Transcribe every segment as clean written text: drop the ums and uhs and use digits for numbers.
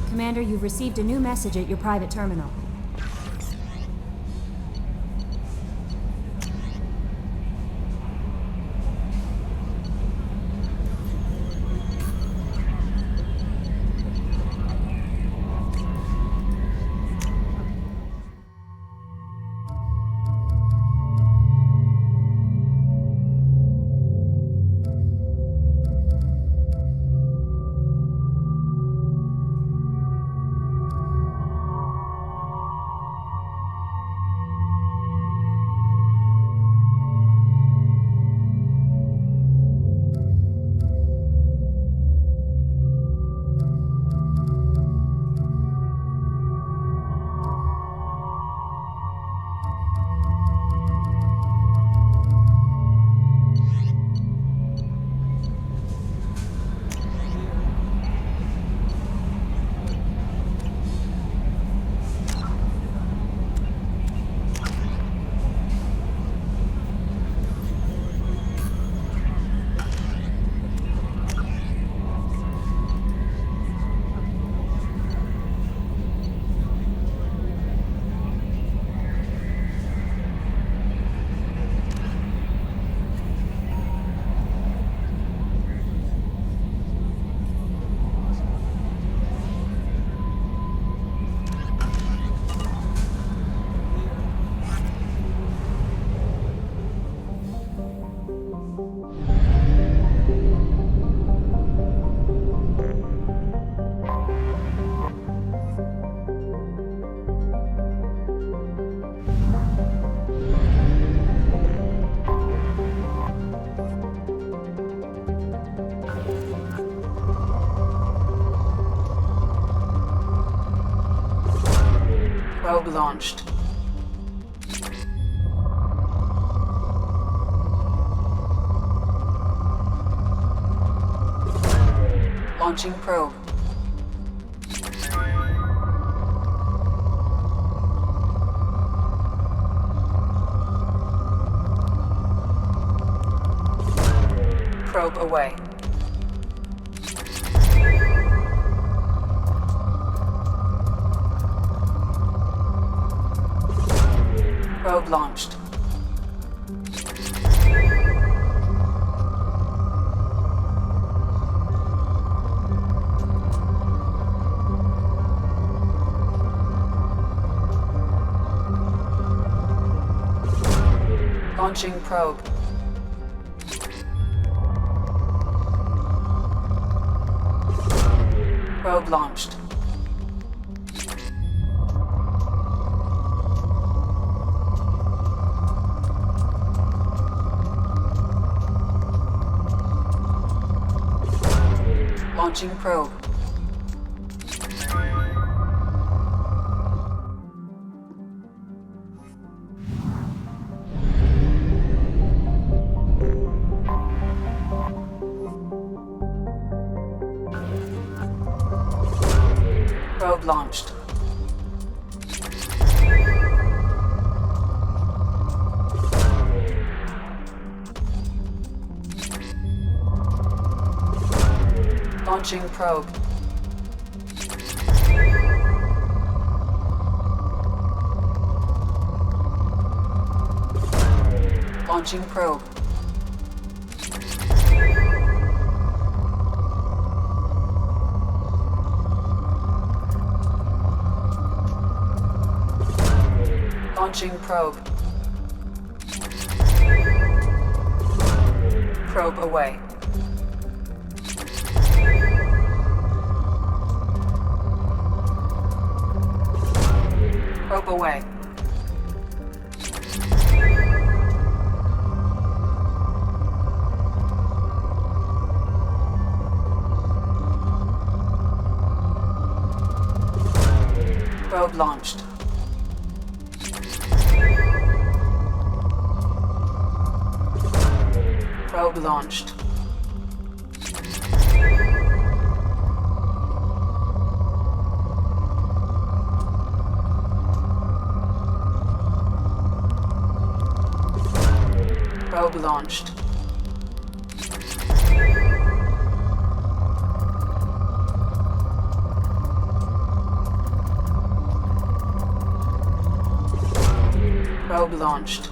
Commander, you've received a new message at your private terminal. Probe launched. Launching probe. Probe away. Probe launched. Launching probe. Probe launched. Launching probe. Probe launched. Launching probe. Launching probe. Launching probe. Probe away. Probe away. Probe launched. Probe launched. Probe launched. Probe launched.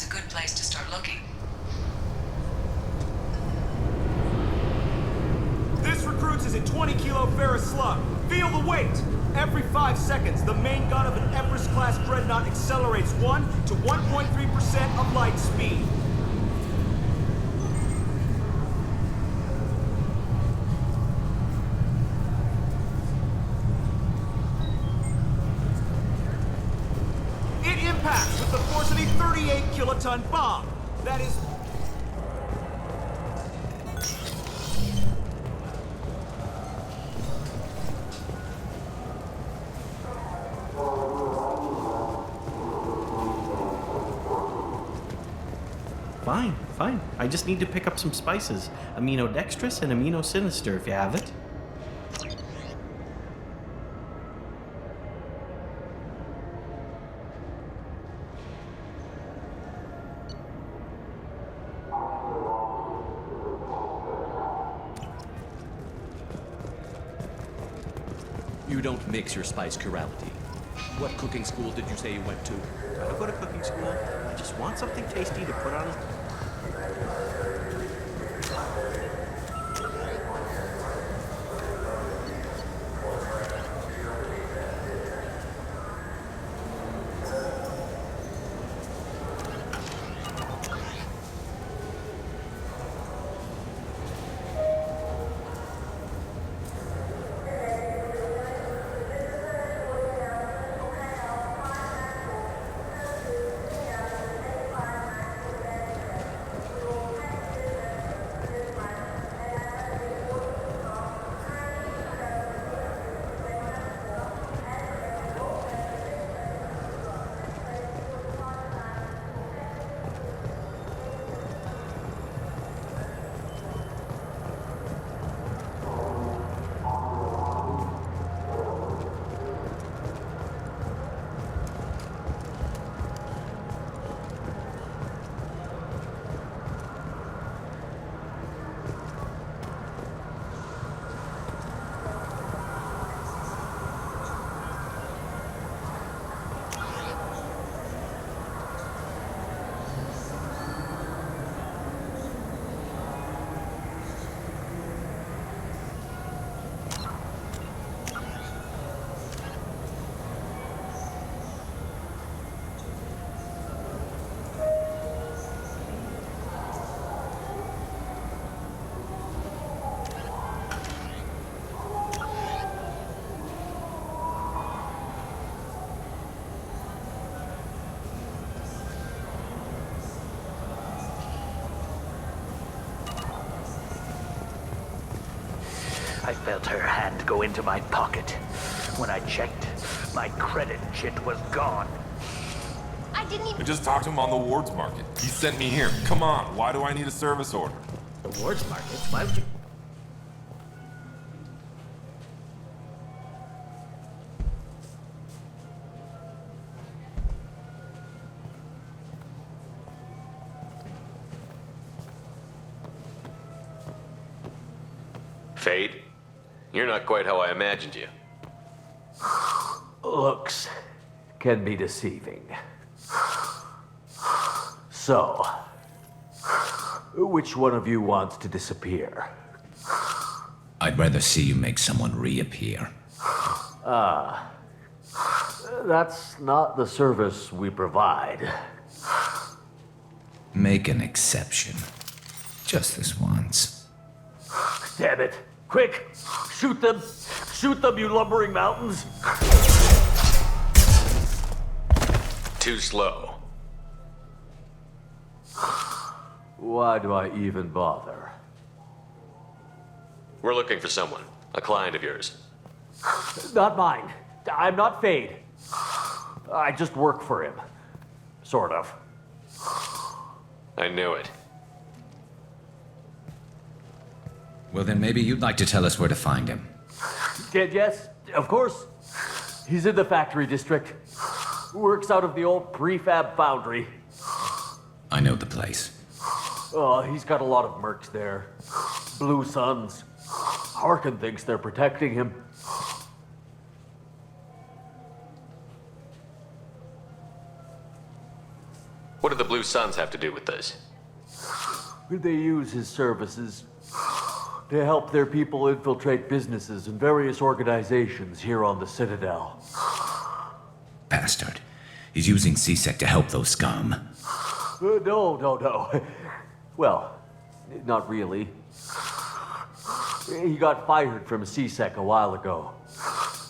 is a good place to start looking. This recruits is a 20-kilo ferrous slug. Feel the weight! Every 5 seconds, the main gun of an Everest-class dreadnought accelerates 1 to 1.3% of light speed. It impacts with the force of a 38-kiloton bomb. That is... Fine. I just need to pick up some spices. Aminodextrous and aminosinister, if you have it. You don't mix your spice chirality. What cooking school did you say you went to? I don't go to cooking school. I just want something tasty to put on a... I felt her hand go into my pocket. When I checked, my credit chit was gone. I didn't even. I just talked to him on the Wards Market. He sent me here. Come on, why do I need a service order? The Wards Market? Why would you... Fade? You're not quite how I imagined you. Looks can be deceiving. So, which one of you wants to disappear? I'd rather see you make someone reappear. That's not the service we provide. Make an exception. Just this once. Damn it. Quick! Shoot them! Shoot them, you lumbering mountains! Too slow. Why do I even bother? We're looking for someone. A client of yours. Not mine. I'm not Fade. I just work for him. Sort of. I knew it. Well, then maybe you'd like to tell us where to find him. Yes, of course. He's in the factory district. Works out of the old prefab foundry. I know the place. He's got a lot of mercs there. Blue Suns. Harkin thinks they're protecting him. What do the Blue Suns have to do with this? They use his services to help their people infiltrate businesses and various organizations here on the Citadel. Bastard. He's using CSEC to help those scum. No. Well, not really. He got fired from CSEC a while ago,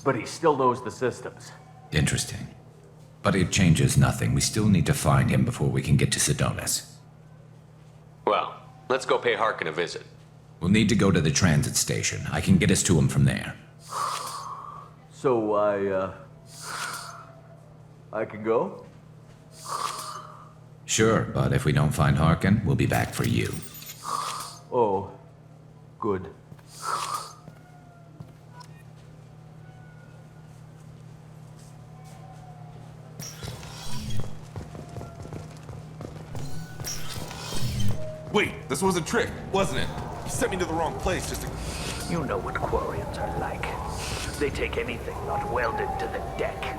but he still knows the systems. Interesting. But it changes nothing. We still need to find him before we can get to Sedonis. Well, let's go pay Harkin a visit. We'll need to go to the transit station. I can get us to him from there. So I can go? Sure, but if we don't find Harkin, we'll be back for you. Oh, good. Wait, this was a trick, wasn't it? You sent me to the wrong place just to... You know what Quarians are like. They take anything not welded to the deck.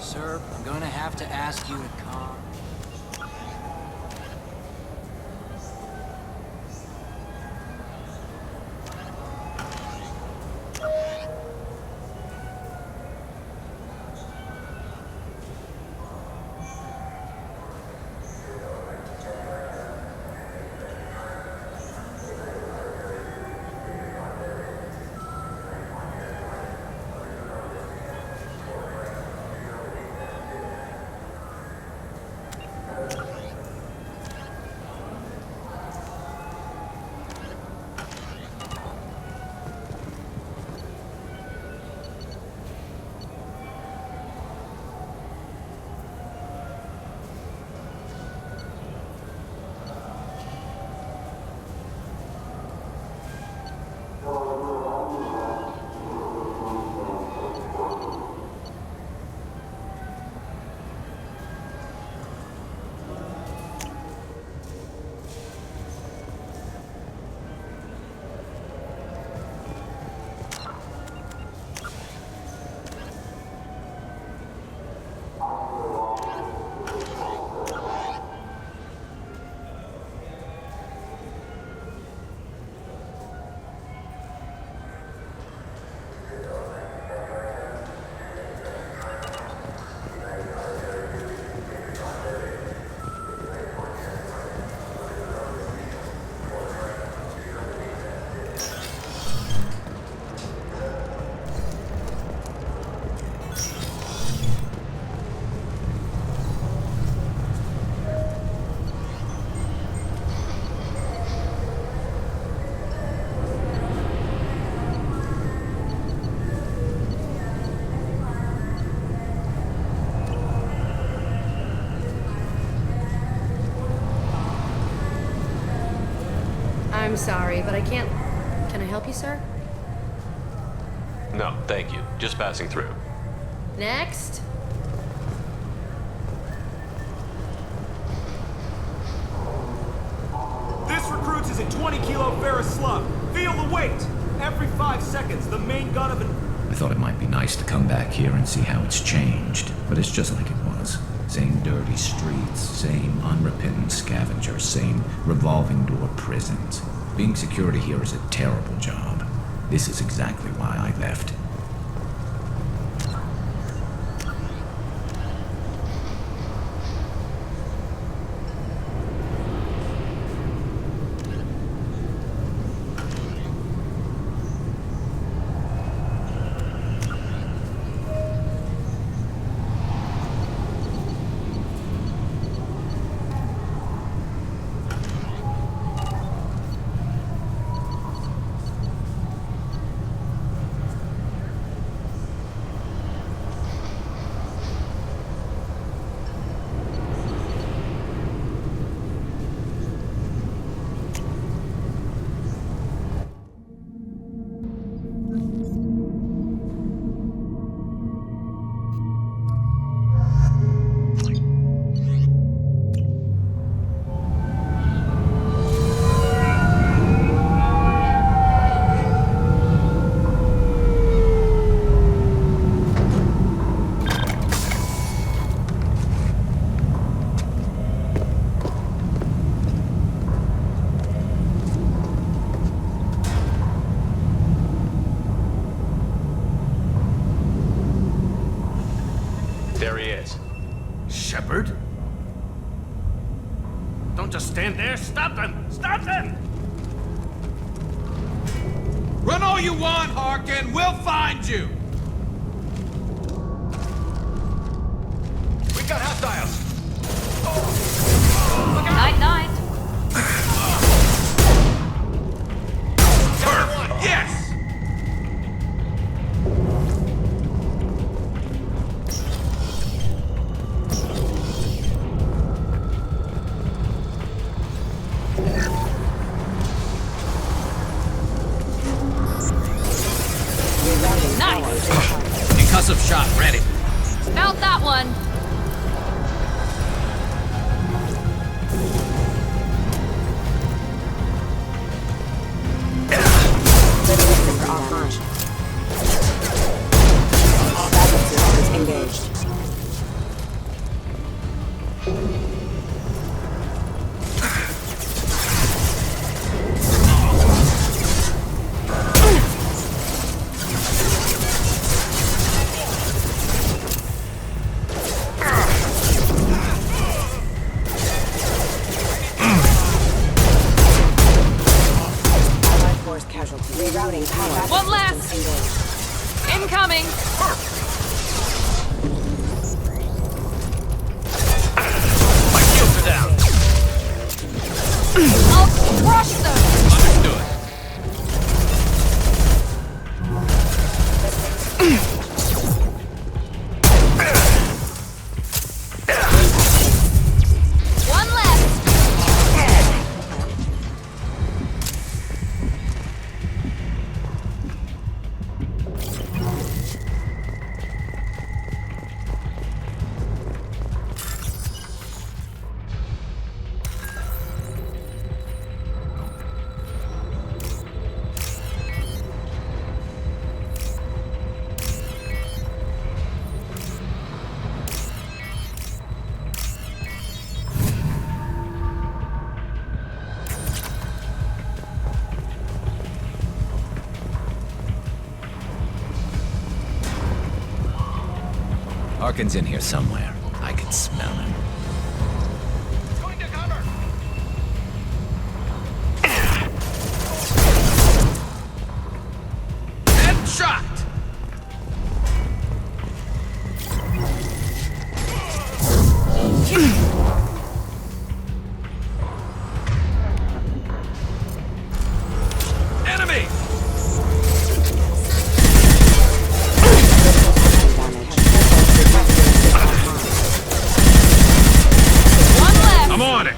Sir, I'm gonna have to ask you to calm. I'm sorry, but I can't... Can I help you, sir? No, thank you. Just passing through. Next. This recruits is a 20-kilo ferrous slug. Feel the weight! Every 5 seconds, the main gun of an... I thought it might be nice to come back here and see how it's changed, but it's just like it was. Same dirty streets, same unrepentant scavengers, same revolving door prisons. Being security here is a terrible job. This is exactly why I left. There he is. Shepard? Don't just stand there. Stop them! Stop them! Run all you want, Harkin. We'll find you. We've got hostiles! Night, night. Yes! Nice. Concussive shot ready. Felt that one. Engaged. Rerouting power. One last. Incoming. My shields are down. I'll crush them. Understood. One left. Harkin's in here somewhere. I can smell him. Going to cover. Headshot. Enemy. One left. I'm on it.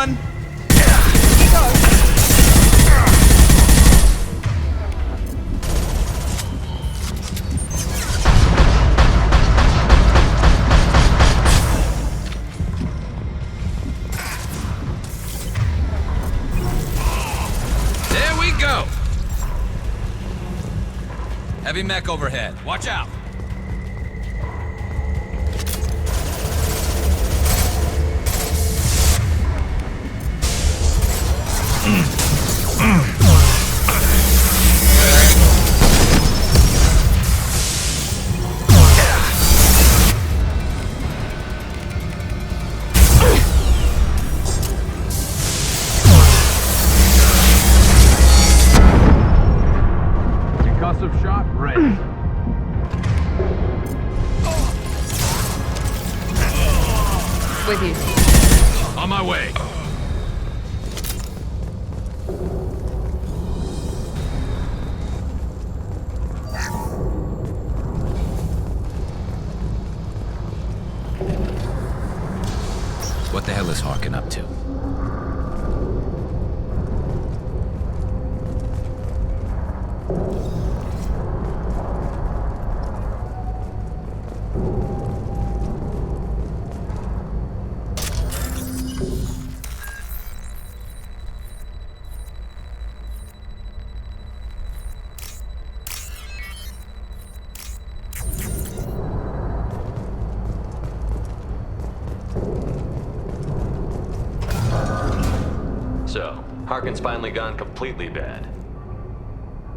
on! There we go! Heavy mech overhead. Watch out! Concussive shot ready. With you. On my way. What the hell is Harkin up to? So, Harkin's finally gone completely bad.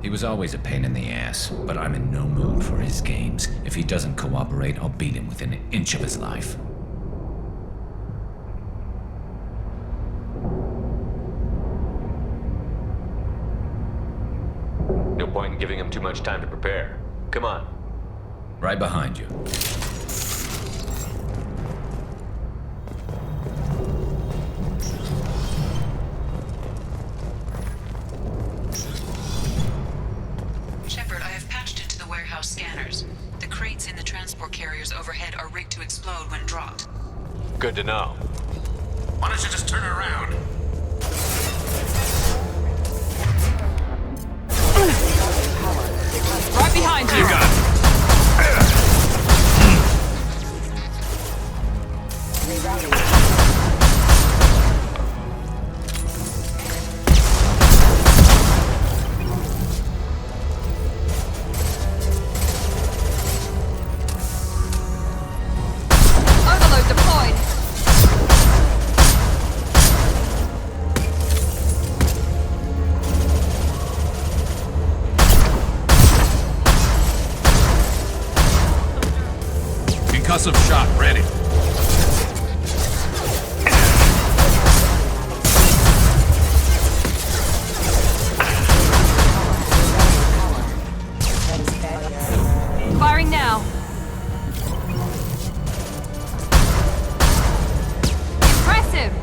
He was always a pain in the ass, but I'm in no mood for his games. If he doesn't cooperate, I'll beat him within an inch of his life. No point in giving him too much time to prepare. Come on. Right behind you. Shepard, I have patched into the warehouse scanners. The crates in the transport carriers overhead are rigged to explode when dropped. Good to know. Why don't you just turn around? Right behind you. You got it. Overload deployed. Concussive shot ready. Firing now. Impressive.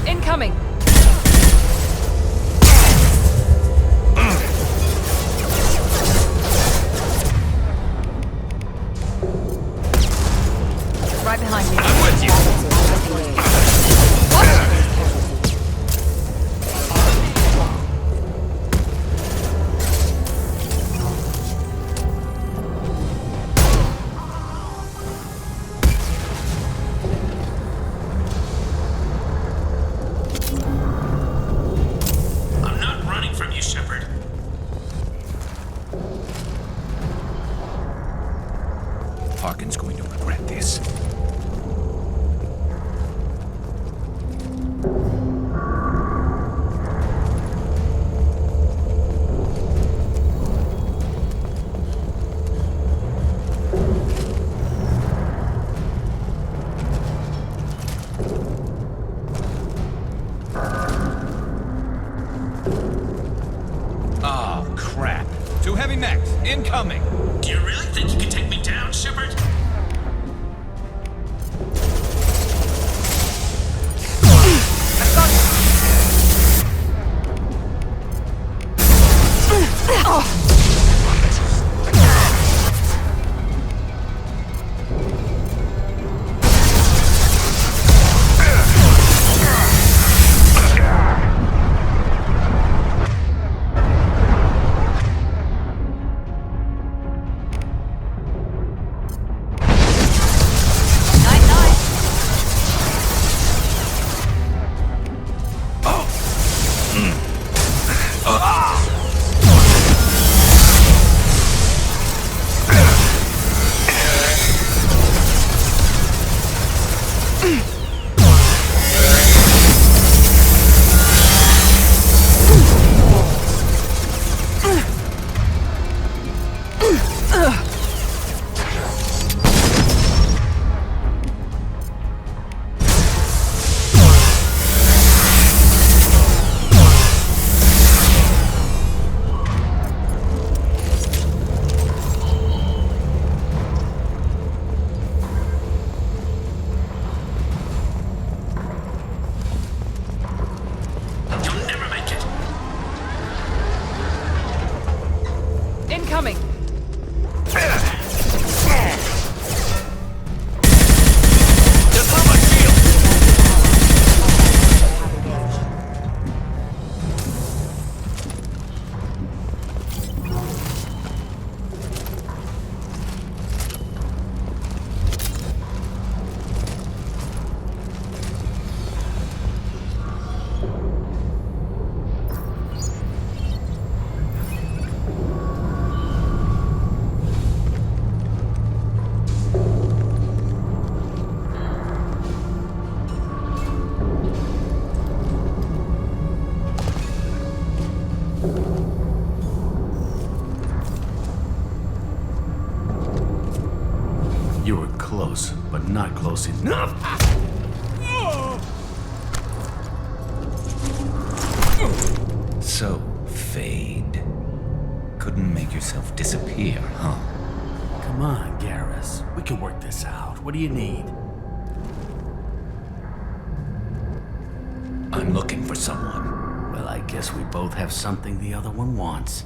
Incoming. Right behind you. I'm with you. I'm not running from you, Shepard. Harkin's going to regret this. Oh, crap. Two heavy mechs, incoming. Do you really think you can take me down, Shepard? I've got but not close enough. So, Fade. Couldn't make yourself disappear, huh? Come on, Garrus. We can work this out. What do you need? I'm looking for someone. Well, I guess we both have something the other one wants.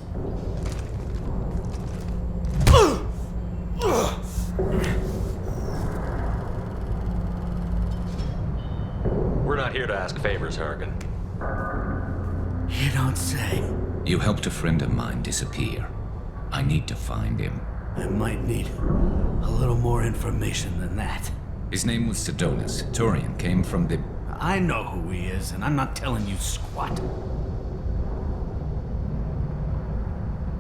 We're not here to ask favors, Harkin. You don't say. You helped a friend of mine disappear. I need to find him. I might need a little more information than that. His name was Sidonis. Turian came from the... I know who he is, and I'm not telling you squat.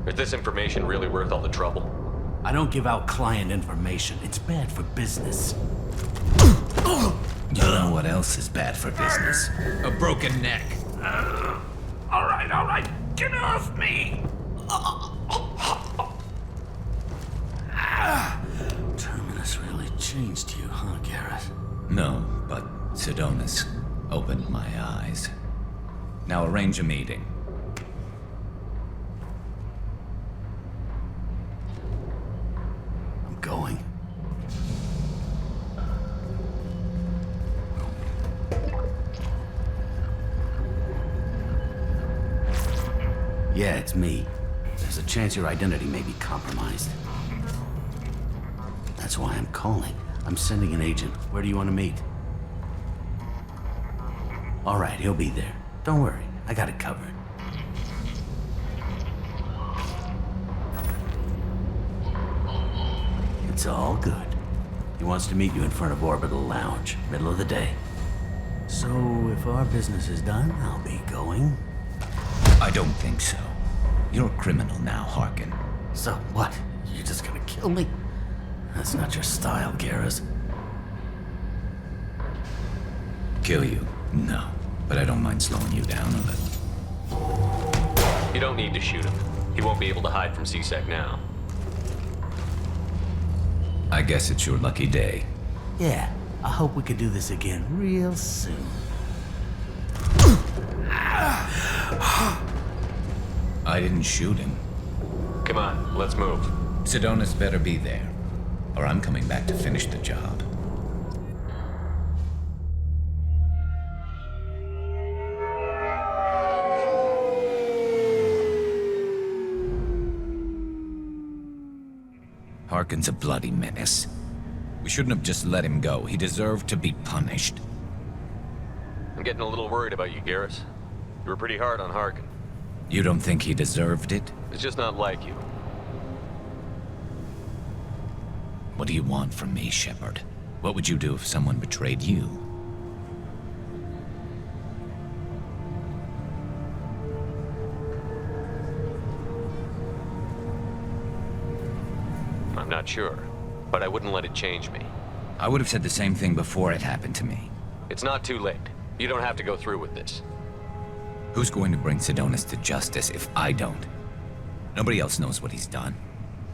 Is this information really worth all the trouble? I don't give out client information. It's bad for business. You know what else is bad for business? A broken neck. All right. Get off me! Terminus really changed you, huh, Garrus? No, but Sidonis opened my eyes. Now arrange a meeting. I'm going. Yeah, it's me. There's a chance your identity may be compromised. That's why I'm calling. I'm sending an agent. Where do you want to meet? All right, he'll be there. Don't worry, I got it covered. It's all good. He wants to meet you in front of Orbital Lounge, middle of the day. So, if our business is done, I'll be going. I don't think so. You're a criminal now, Harkin. So what? You're just gonna kill me? That's not your style, Garrus. Kill you? No. But I don't mind slowing you down a little. You don't need to shoot him. He won't be able to hide from C-Sec now. I guess it's your lucky day. Yeah, I hope we can do this again real soon. I didn't shoot him. Come on, let's move. Sidonis better be there, or I'm coming back to finish the job. Harkin's a bloody menace. We shouldn't have just let him go. He deserved to be punished. I'm getting a little worried about you, Garrus. You were pretty hard on Harkin. You don't think he deserved it? It's just not like you. What do you want from me, Shepard? What would you do if someone betrayed you? I'm not sure, but I wouldn't let it change me. I would have said the same thing before it happened to me. It's not too late. You don't have to go through with this. Who's going to bring Sidonis to justice if I don't? Nobody else knows what he's done.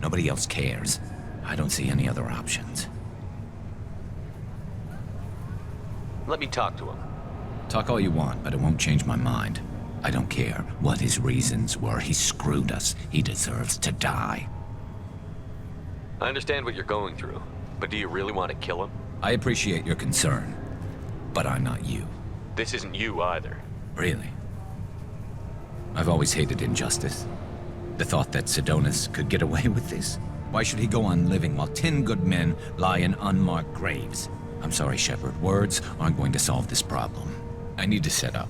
Nobody else cares. I don't see any other options. Let me talk to him. Talk all you want, but it won't change my mind. I don't care what his reasons were. He screwed us. He deserves to die. I understand what you're going through, but do you really want to kill him? I appreciate your concern, but I'm not you. This isn't you either. Really? I've always hated injustice. The thought that Sidonis could get away with this? Why should he go on living while 10 good men lie in unmarked graves? I'm sorry, Shepard. Words aren't going to solve this problem. I need to set up.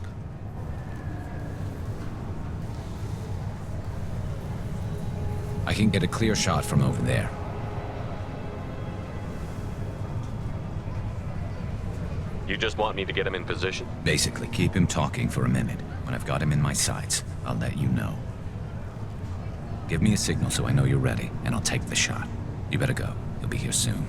I can get a clear shot from over there. You just want me to get him in position? Basically, keep him talking for a minute. When I've got him in my sights, I'll let you know. Give me a signal so I know you're ready, and I'll take the shot. You better go. He'll be here soon.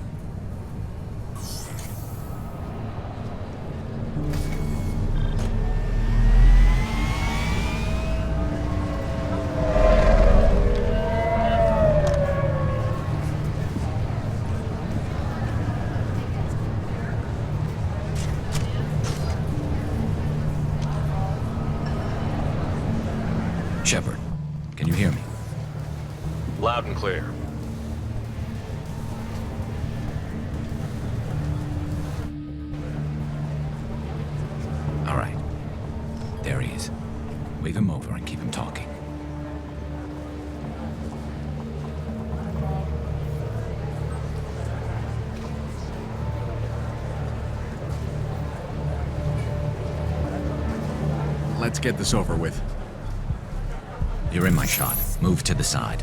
Shepard, can you hear me? Loud and clear. All right. There he is. Wave him over and keep him talking. Let's get this over with. You're in my shot. Move to the side.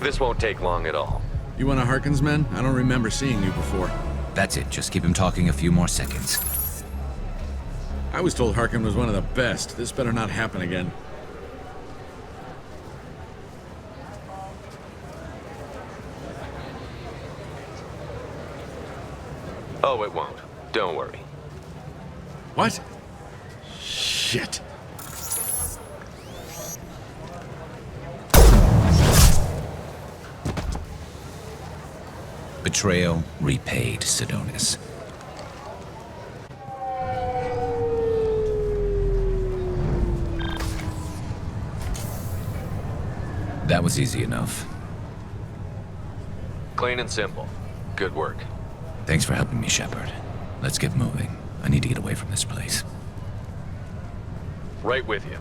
This won't take long at all. You one of Harkin's men? I don't remember seeing you before. That's it. Just keep him talking a few more seconds. I was told Harkin was one of the best. This better not happen again. Oh, it won't. Don't worry. What? Shit. Betrayal repaid, Sidonis. That was easy enough. Clean and simple. Good work. Thanks for helping me, Shepard. Let's get moving. I need to get away from this place. Right with you.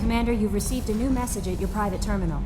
Commander, you've received a new message at your private terminal.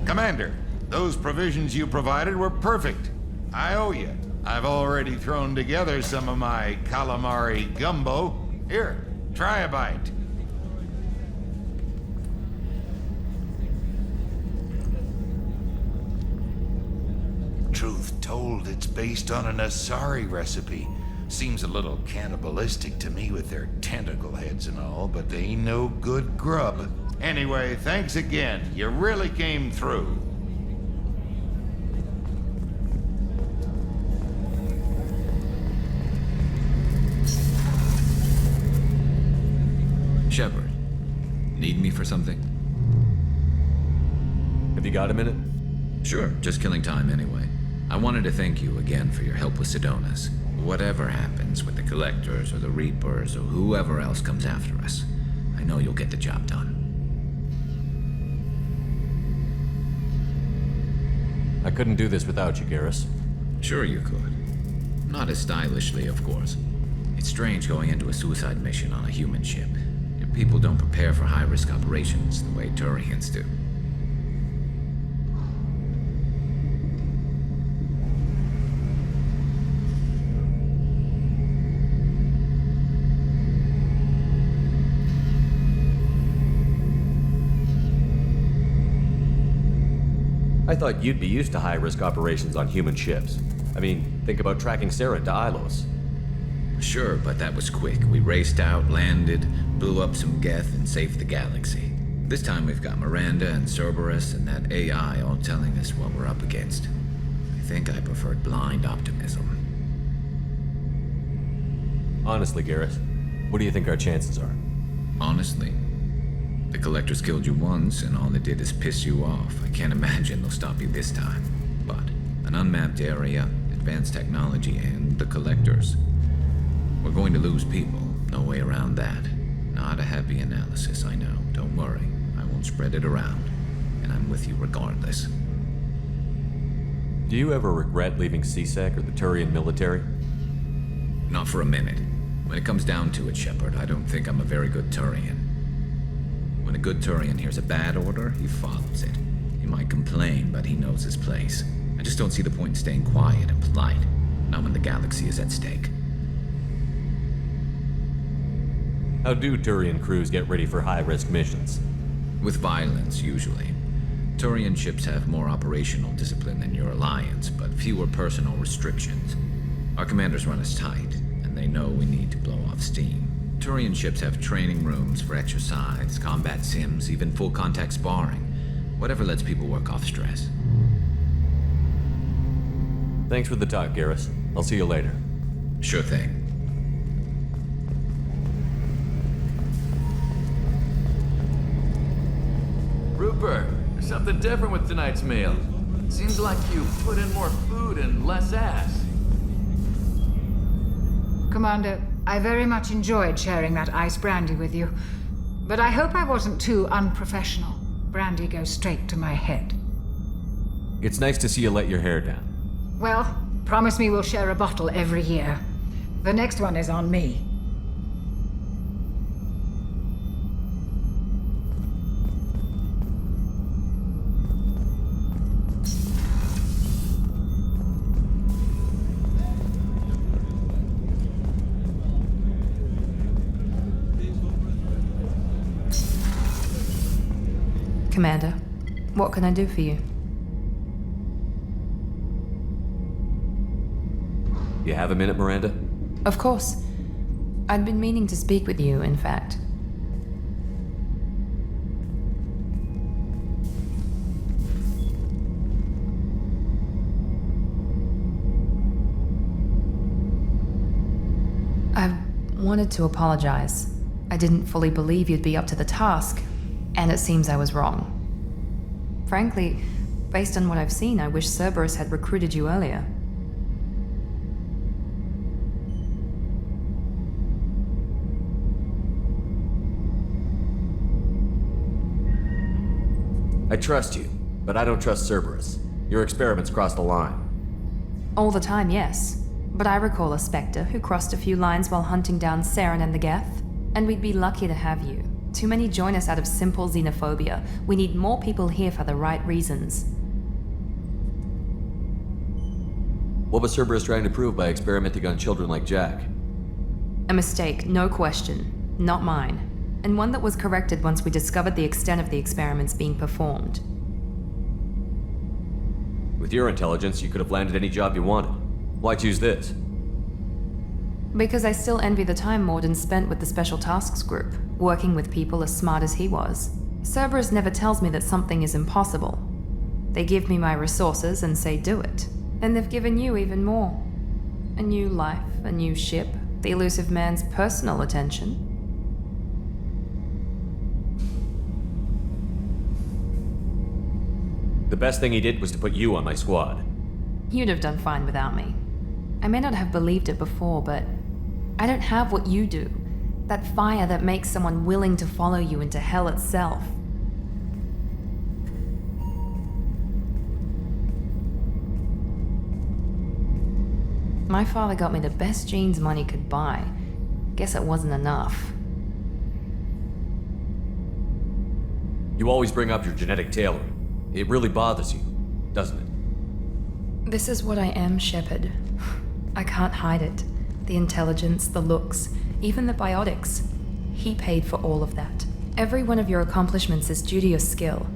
Commander, those provisions you provided were perfect. I owe you. I've already thrown together some of my calamari gumbo. Here, try a bite. Truth told, it's based on an Asari recipe. Seems a little cannibalistic to me with their tentacle heads and all, but they ain't no good grub. Anyway, thanks again. You really came through. Shepard, need me for something? Have you got a minute? Sure, just killing time anyway. I wanted to thank you again for your help with Sedonis. Whatever happens with the Collectors or the Reapers or whoever else comes after us, I know you'll get the job done. I couldn't do this without you, Garrus. Sure you could. Not as stylishly, of course. It's strange going into a suicide mission on a human ship. Your people don't prepare for high-risk operations the way Turians do. I thought you'd be used to high-risk operations on human ships. I mean, think about tracking Sarah to Ilos. Sure, but that was quick. We raced out, landed, blew up some Geth, and saved the galaxy. This time we've got Miranda and Cerberus and that AI all telling us what we're up against. I think I preferred blind optimism. Honestly, Garrus, what do you think our chances are? Honestly? The Collectors killed you once, and all they did is piss you off. I can't imagine they'll stop you this time. But an unmapped area, advanced technology, and the Collectors. We're going to lose people. No way around that. Not a happy analysis, I know. Don't worry. I won't spread it around. And I'm with you regardless. Do you ever regret leaving CSEC or the Turian military? Not for a minute. When it comes down to it, Shepard, I don't think I'm a very good Turian. When a good Turian hears a bad order, he follows it. He might complain, but he knows his place. I just don't see the point in staying quiet and polite. Not when the galaxy is at stake. How do Turian crews get ready for high-risk missions? With violence, usually. Turian ships have more operational discipline than your alliance, but fewer personal restrictions. Our commanders run us tight, and they know we need to blow off steam. Turian ships have training rooms for exercise, combat sims, even full-contact sparring. Whatever lets people work off stress. Thanks for the talk, Garrus. I'll see you later. Sure thing. Rupert, there's something different with tonight's meal. Seems like you put in more food and less ass. Commander, I very much enjoyed sharing that ice brandy with you. But I hope I wasn't too unprofessional. Brandy goes straight to my head. It's nice to see you let your hair down. Well, promise me we'll share a bottle every year. The next one is on me. Commander, what can I do for you? You have a minute, Miranda? Of course. I'd been meaning to speak with you, in fact. I wanted to apologize. I didn't fully believe you'd be up to the task, and it seems I was wrong. Frankly, based on what I've seen, I wish Cerberus had recruited you earlier. I trust you, but I don't trust Cerberus. Your experiments crossed the line. All the time, yes. But I recall a Spectre who crossed a few lines while hunting down Saren and the Geth, and we'd be lucky to have you. Too many join us out of simple xenophobia. We need more people here for the right reasons. What was Cerberus trying to prove by experimenting on children like Jack? A mistake, no question. Not mine. And one that was corrected once we discovered the extent of the experiments being performed. With your intelligence, you could have landed any job you wanted. Why choose this? Because I still envy the time Morden spent with the Special Tasks Group, working with people as smart as he was. Cerberus never tells me that something is impossible. They give me my resources and say do it. And they've given you even more. A new life, a new ship, the elusive man's personal attention. The best thing he did was to put you on my squad. You'd have done fine without me. I may not have believed it before, but I don't have what you do. That fire that makes someone willing to follow you into hell itself. My father got me the best jeans money could buy. Guess it wasn't enough. You always bring up your genetic tailoring. It really bothers you, doesn't it? This is what I am, Shepard. I can't hide it. The intelligence, the looks, even the biotics. He paid for all of that. Every one of your accomplishments is due to your skill.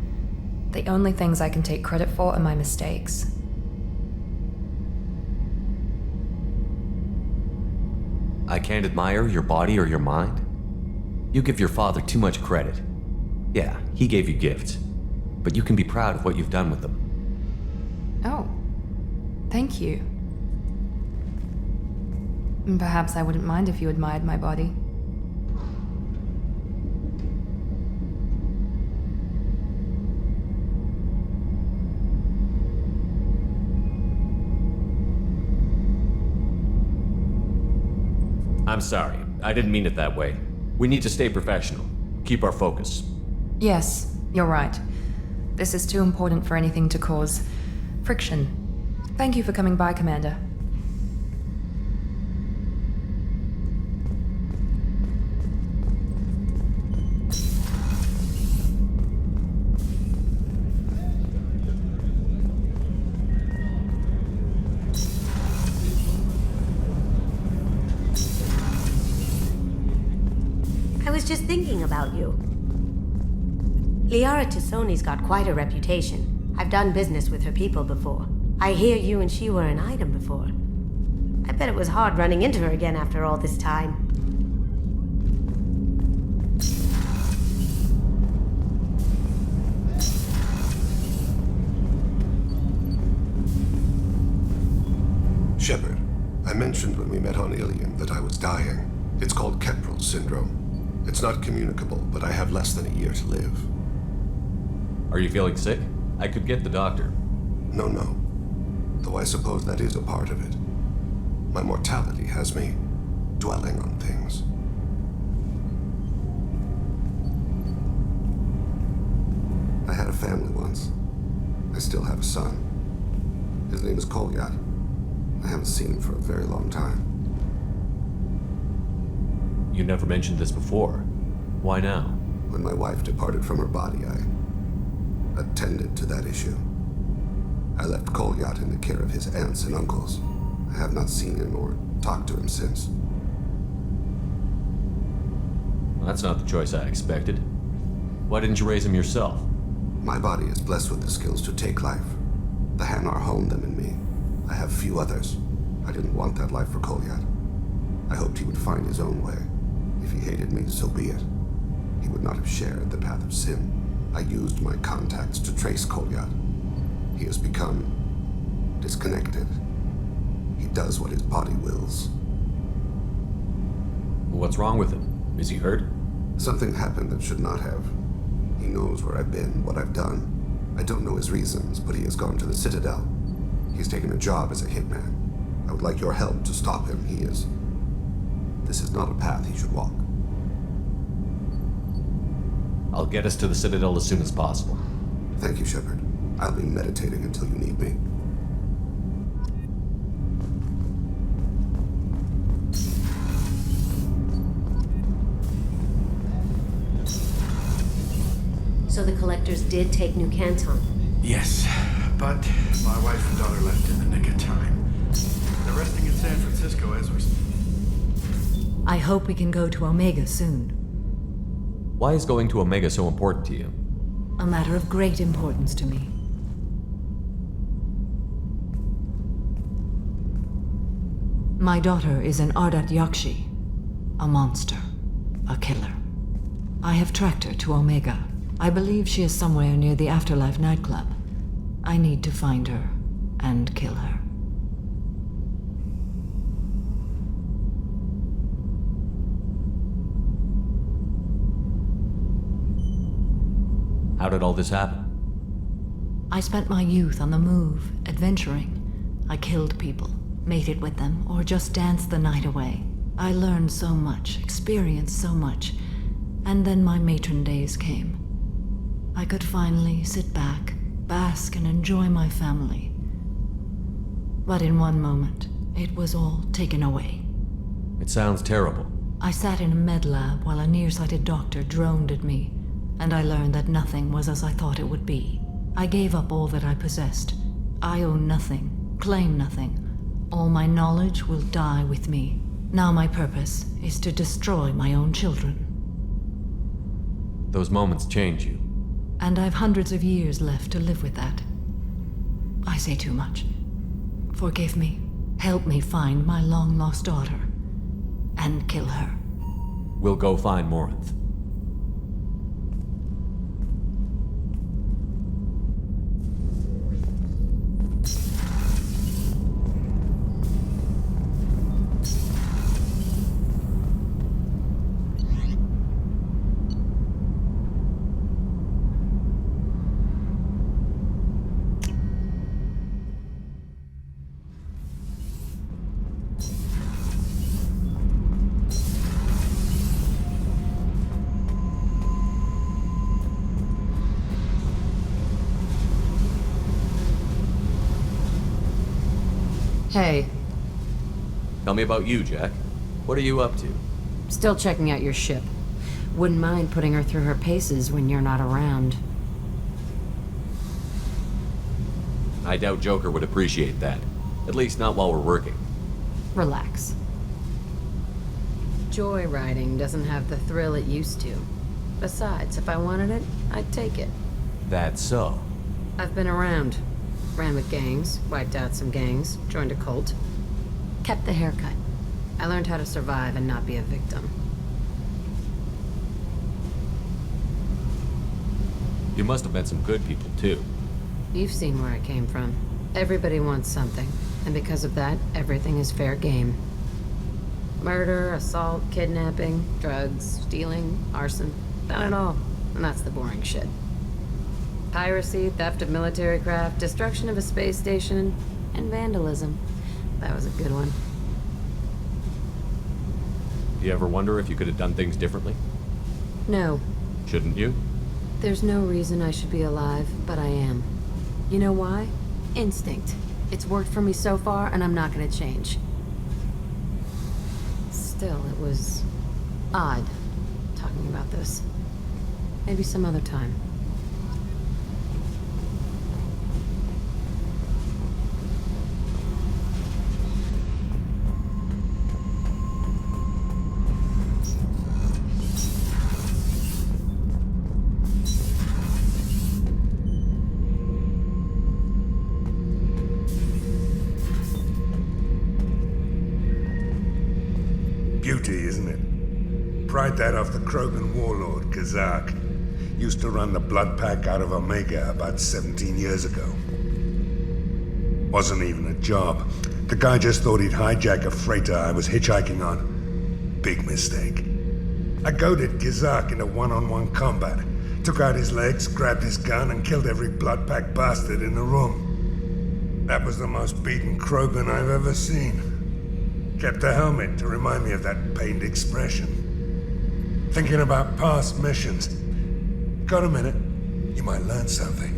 The only things I can take credit for are my mistakes. I can't admire your body or your mind? You give your father too much credit. Yeah, he gave you gifts. But you can be proud of what you've done with them. Oh. Thank you. Perhaps I wouldn't mind if you admired my body. I'm sorry. I didn't mean it that way. We need to stay professional. Keep our focus. Yes, you're right. This is too important for anything to cause friction. Thank you for coming by, Commander. I was just thinking about you. Liara Tassoni's got quite a reputation. I've done business with her people before. I hear you and she were an item before. I bet it was hard running into her again after all this time. Shepard, I mentioned when we met on Ilium that I was dying. It's called Keprel syndrome. It's not communicable, but I have less than a year to live. Are you feeling sick? I could get the doctor. No. Though I suppose that is a part of it. My mortality has me dwelling on things. I had a family once. I still have a son. His name is Kolyat. I haven't seen him for a very long time. You never mentioned this before. Why now? When my wife departed from her body, I attended to that issue. I left Kolyat in the care of his aunts and uncles. I have not seen him or talked to him since. Well, that's not the choice I expected. Why didn't you raise him yourself? My body is blessed with the skills to take life. The Hanar honed them in me. I have few others. I didn't want that life for Kolyat. I hoped he would find his own way. If he hated me, so be it. He would not have shared the path of sin. I used my contacts to trace Kolyat. He has become disconnected. He does what his body wills. What's wrong with him? Is he hurt? Something happened that should not have. He knows where I've been, what I've done. I don't know his reasons, but he has gone to the Citadel. He's taken a job as a hitman. I would like your help to stop him. This is not a path he should walk. I'll get us to the Citadel as soon as possible. Thank you, Shepard. I'll be meditating until you need me. So the collectors did take New Canton. Yes, but my wife and daughter left in the nick of time. They're resting in San Francisco as we speak. I hope we can go to Omega soon. Why is going to Omega so important to you? A matter of great importance to me. My daughter is an Ardat Yakshi, a monster, a killer. I have tracked her to Omega. I believe she is somewhere near the Afterlife nightclub. I need to find her and kill her. How did all this happen? I spent my youth on the move, adventuring. I killed people, mated with them, or just danced the night away. I learned so much, experienced so much, and then my matron days came. I could finally sit back, bask, and enjoy my family. But in one moment, it was all taken away. It sounds terrible. I sat in a med lab while a nearsighted doctor droned at me, and I learned that nothing was as I thought it would be. I gave up all that I possessed. I own nothing, claim nothing. All my knowledge will die with me. Now my purpose is to destroy my own children. Those moments change you. And I've hundreds of years left to live with that. I say too much. Forgive me. Help me find my long-lost daughter. And kill her. We'll go find Morinth. Hey. Tell me about you, Jack. What are you up to? Still checking out your ship. Wouldn't mind putting her through her paces when you're not around. I doubt Joker would appreciate that. At least not while we're working. Relax. Joyriding doesn't have the thrill it used to. Besides, if I wanted it, I'd take it. That's so. I've been around. Ran with gangs, wiped out some gangs, joined a cult. Kept the haircut. I learned how to survive and not be a victim. You must have met some good people, too. You've seen where I came from. Everybody wants something, and because of that, everything is fair game. Murder, assault, kidnapping, drugs, stealing, arson. Done it all. And that's the boring shit. Piracy, theft of military craft, destruction of a space station, and vandalism. That was a good one. Do you ever wonder if you could have done things differently? No. Shouldn't you? There's no reason I should be alive, but I am. You know why? Instinct. It's worked for me so far, and I'm not gonna change. Still, it was odd talking about this. Maybe some other time. Beauty, isn't it? Pried that off the Krogan warlord, Kazak. Used to run the blood pack out of Omega about 17 years ago. Wasn't even a job. The guy just thought he'd hijack a freighter I was hitchhiking on. Big mistake. I goaded Kazak into one-on-one combat. Took out his legs, grabbed his gun, and killed every blood pack bastard in the room. That was the most beaten Krogan I've ever seen. Kept a helmet to remind me of that pained expression. Thinking about past missions. Got a minute? You might learn something.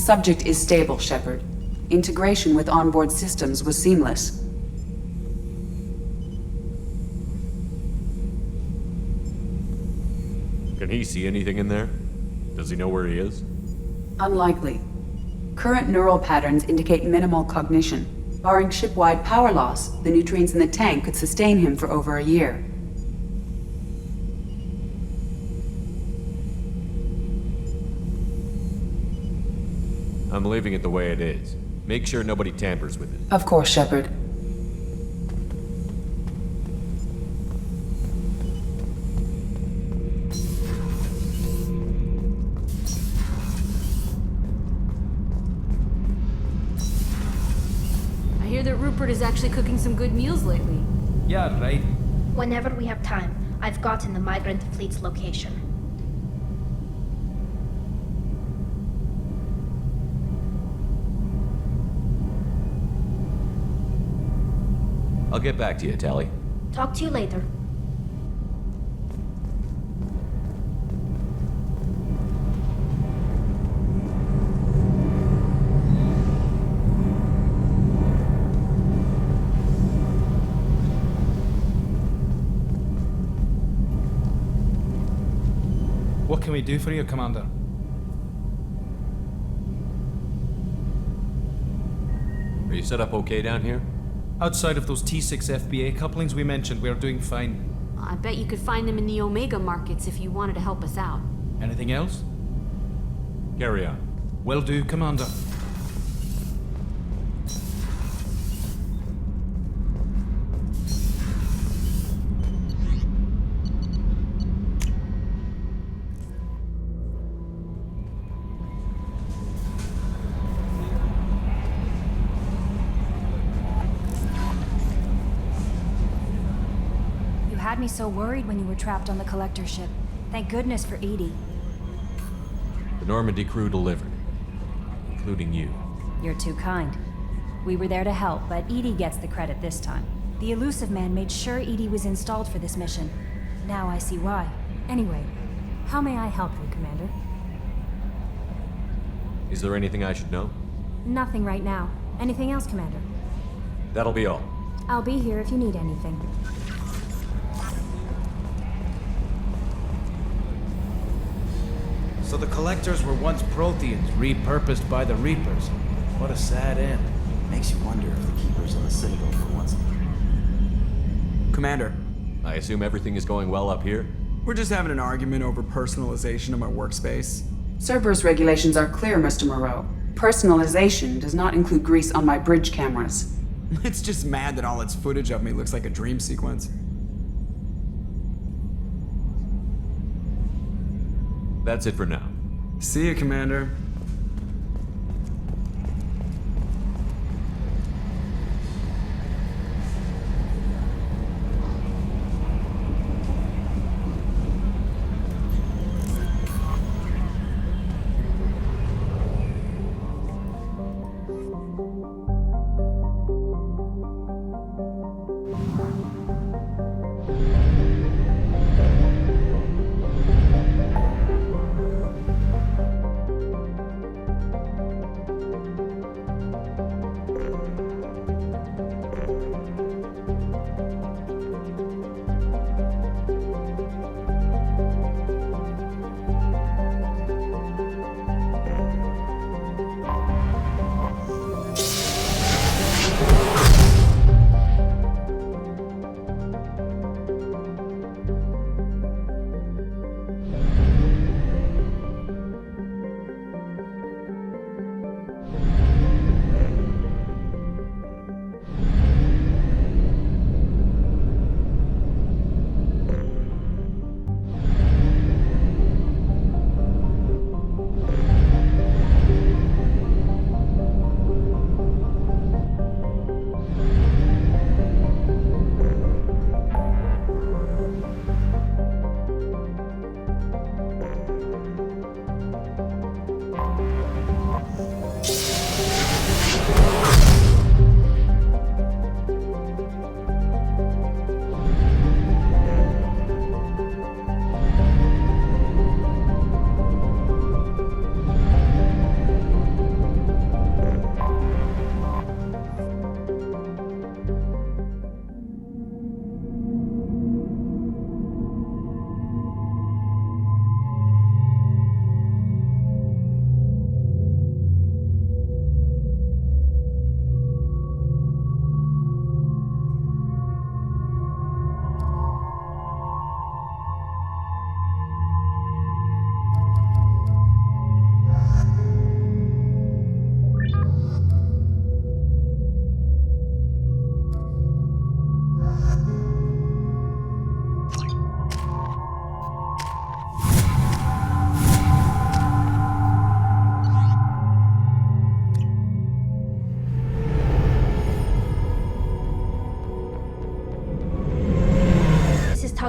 subject is stable, Shepard. Integration with onboard systems was seamless. Can he see anything in there? Does he know where he is? Unlikely. Current neural patterns indicate minimal cognition. Barring ship-wide power loss, the nutrients in the tank could sustain him for over a year. I'm leaving it the way it is. Make sure nobody tampers with it. Of course, Shepard. I hear that Rupert is actually cooking some good meals lately. Yeah, right. Whenever we have time, I've gotten the migrant fleet's location. I'll get back to you, Tally. Talk to you later. What can we do for you, Commander? Are you set up okay down here? Outside of those T6 FBA couplings we mentioned, we are doing fine. I bet you could find them in the Omega markets if you wanted to help us out. Anything else? Carry on. Will do, Commander. Had me so worried when you were trapped on the collector ship. Thank goodness for Edie. The Normandy crew delivered, including you. You're too kind. We were there to help, but Edie gets the credit this time. The Elusive Man made sure Edie was installed for this mission. Now I see why. Anyway, how may I help you, Commander? Is there anything I should know? Nothing right now. Anything else, Commander? That'll be all. I'll be here if you need anything. So the Collectors were once Protheans, repurposed by the Reapers. What a sad end. Makes you wonder if the Keepers on the Citadel were once... Commander. I assume everything is going well up here? We're just having an argument over personalization of my workspace. Cerberus regulations are clear, Mr. Moreau. Personalization does not include grease on my bridge cameras. It's just mad that all its footage of me looks like a dream sequence. That's it for now. See you, Commander.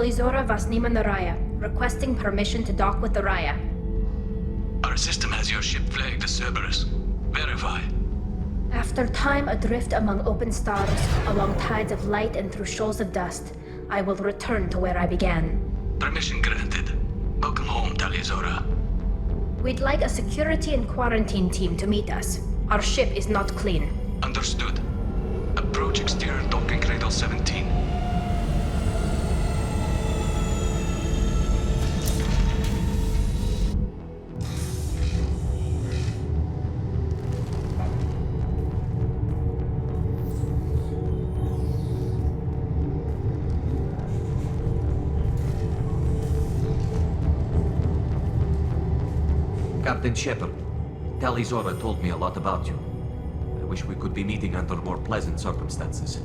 Talizora Vasnima Naraya, requesting permission to dock with the Raya. Our system has your ship flagged as Cerberus. Verify. After time adrift among open stars, along tides of light and through shoals of dust, I will return to where I began. Permission granted. Welcome home, Talizora. We'd like a security and quarantine team to meet us. Our ship is not clean. Understood. Approach exterior docking cradle 17. Captain Shepard, Talizora told me a lot about you. I wish we could be meeting under more pleasant circumstances.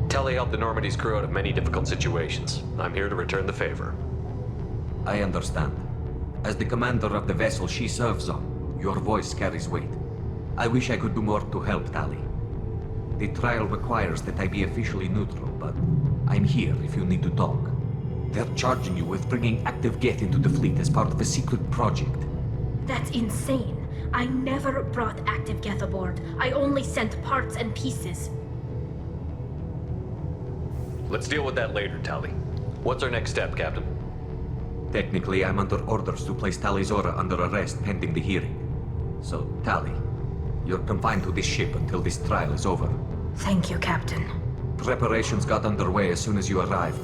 Tally helped the Normandy's crew out of many difficult situations. I'm here to return the favor. I understand. As the commander of the vessel she serves on, your voice carries weight. I wish I could do more to help Tally. The trial requires that I be officially neutral, but I'm here if you need to talk. They're charging you with bringing active Geth into the fleet as part of a secret project. That's insane. I never brought active Geth aboard. I only sent parts and pieces. Let's deal with that later, Tally. What's our next step, Captain? Technically, I'm under orders to place Talizora under arrest pending the hearing. So, Tally, you're confined to this ship until this trial is over. Thank you, Captain. Preparations got underway as soon as you arrived.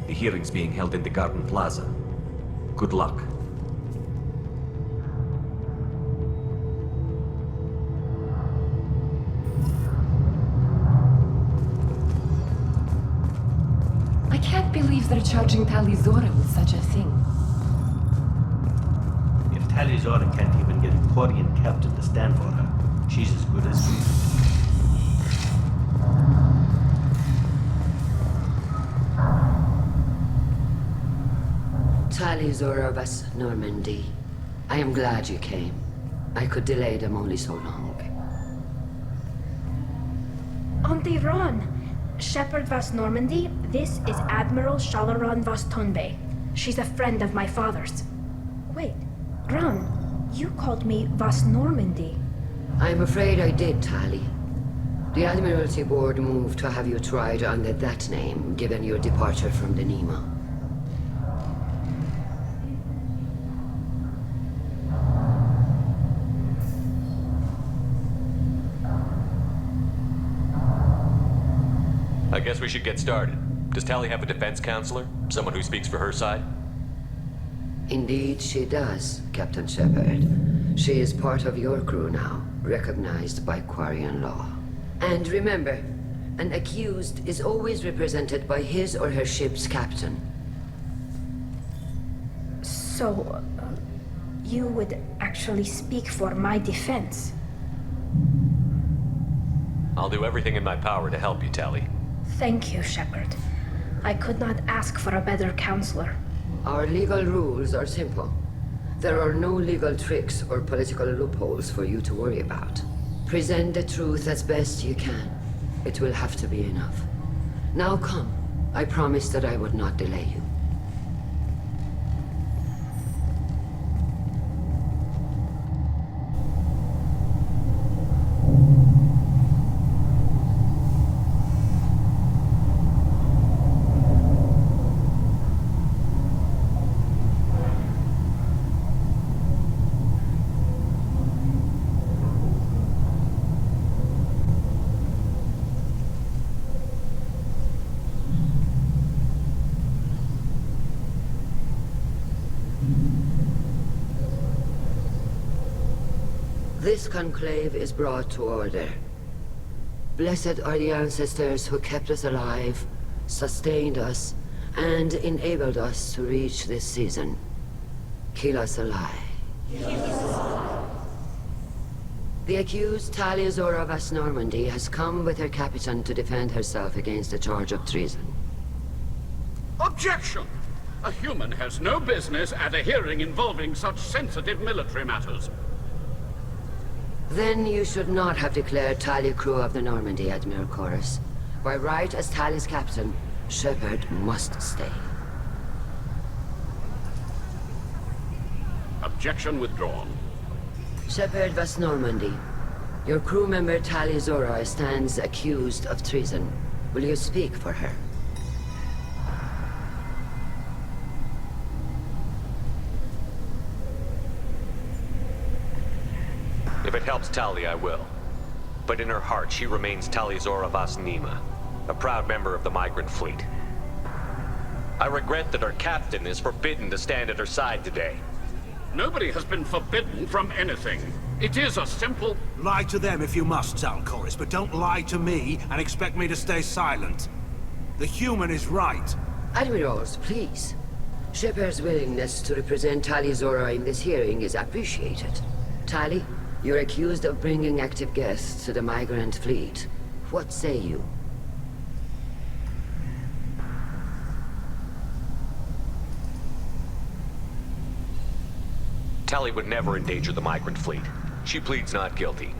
The hearing's being held in the Garden Plaza. Good luck. I can't believe they're charging Talizora with such a thing. If Talizora can't even get a Quarian captain to stand for her, she's as good as me. Talizora Vas Normandy. I am glad you came. I could delay them only so long. Auntie Ron! Shepard Vas Normandy, this is Admiral Shalaran Vas Tonbe. She's a friend of my father's. Wait, Ron, you called me Vas Normandy. I'm afraid I did, Tali. The Admiralty Board moved to have you tried under that name, given your departure from the Nima. I guess we should get started. Does Tally have a defense counselor? Someone who speaks for her side? Indeed she does, Captain Shepard. She is part of your crew now, recognized by Quarian law. And remember, an accused is always represented by his or her ship's captain. So, you would actually speak for my defense? I'll do everything in my power to help you, Tally. Thank you, Shepard. I could not ask for a better counselor. Our legal rules are simple. There are no legal tricks or political loopholes for you to worry about. Present the truth as best you can. It will have to be enough. Now come. I promised that I would not delay you. This conclave is brought to order. Blessed are the ancestors who kept us alive, sustained us, and enabled us to reach this season. Keep us alive. The accused Talizora Vas Normandy has come with her captain to defend herself against a charge of treason. Objection! A human has no business at a hearing involving such sensitive military matters. Then you should not have declared Tali crew of the Normandy, Admiral Chorus. By right as Tali's captain, Shepard must stay. Objection withdrawn. Shepard West Normandy. Your crew member Tali Zora stands accused of treason. Will you speak for her? If it helps Tali, I will. But in her heart, she remains Tali Zora Vas Nima, a proud member of the migrant fleet. I regret that her captain is forbidden to stand at her side today. Nobody has been forbidden from anything. It is a simple... Lie to them if you must, Zalcoris, but don't lie to me and expect me to stay silent. The human is right. Admirals, please. Shepard's willingness to represent Tali Zora in this hearing is appreciated. Tali, you're accused of bringing active guests to the migrant fleet. What say you? Tali would never endanger the migrant fleet. She pleads not guilty.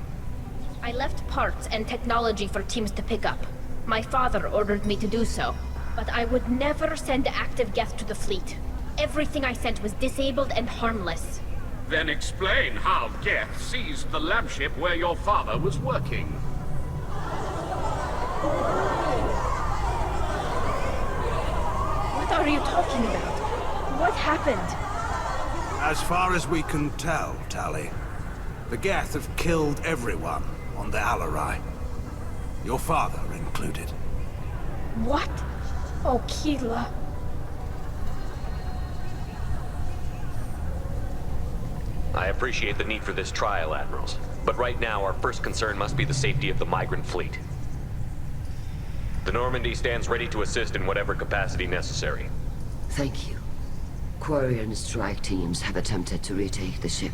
I left parts and technology for teams to pick up. My father ordered me to do so, but I would never send active guests to the fleet. Everything I sent was disabled and harmless. Then explain how Geth seized the lab ship where your father was working. What are you talking about? What happened? As far as we can tell, Tali, the Geth have killed everyone on the Alarai. Your father included. What? Oh, Keela. I appreciate the need for this trial, Admirals. But right now, our first concern must be the safety of the migrant fleet. The Normandy stands ready to assist in whatever capacity necessary. Thank you. Quarry and strike teams have attempted to retake the ship,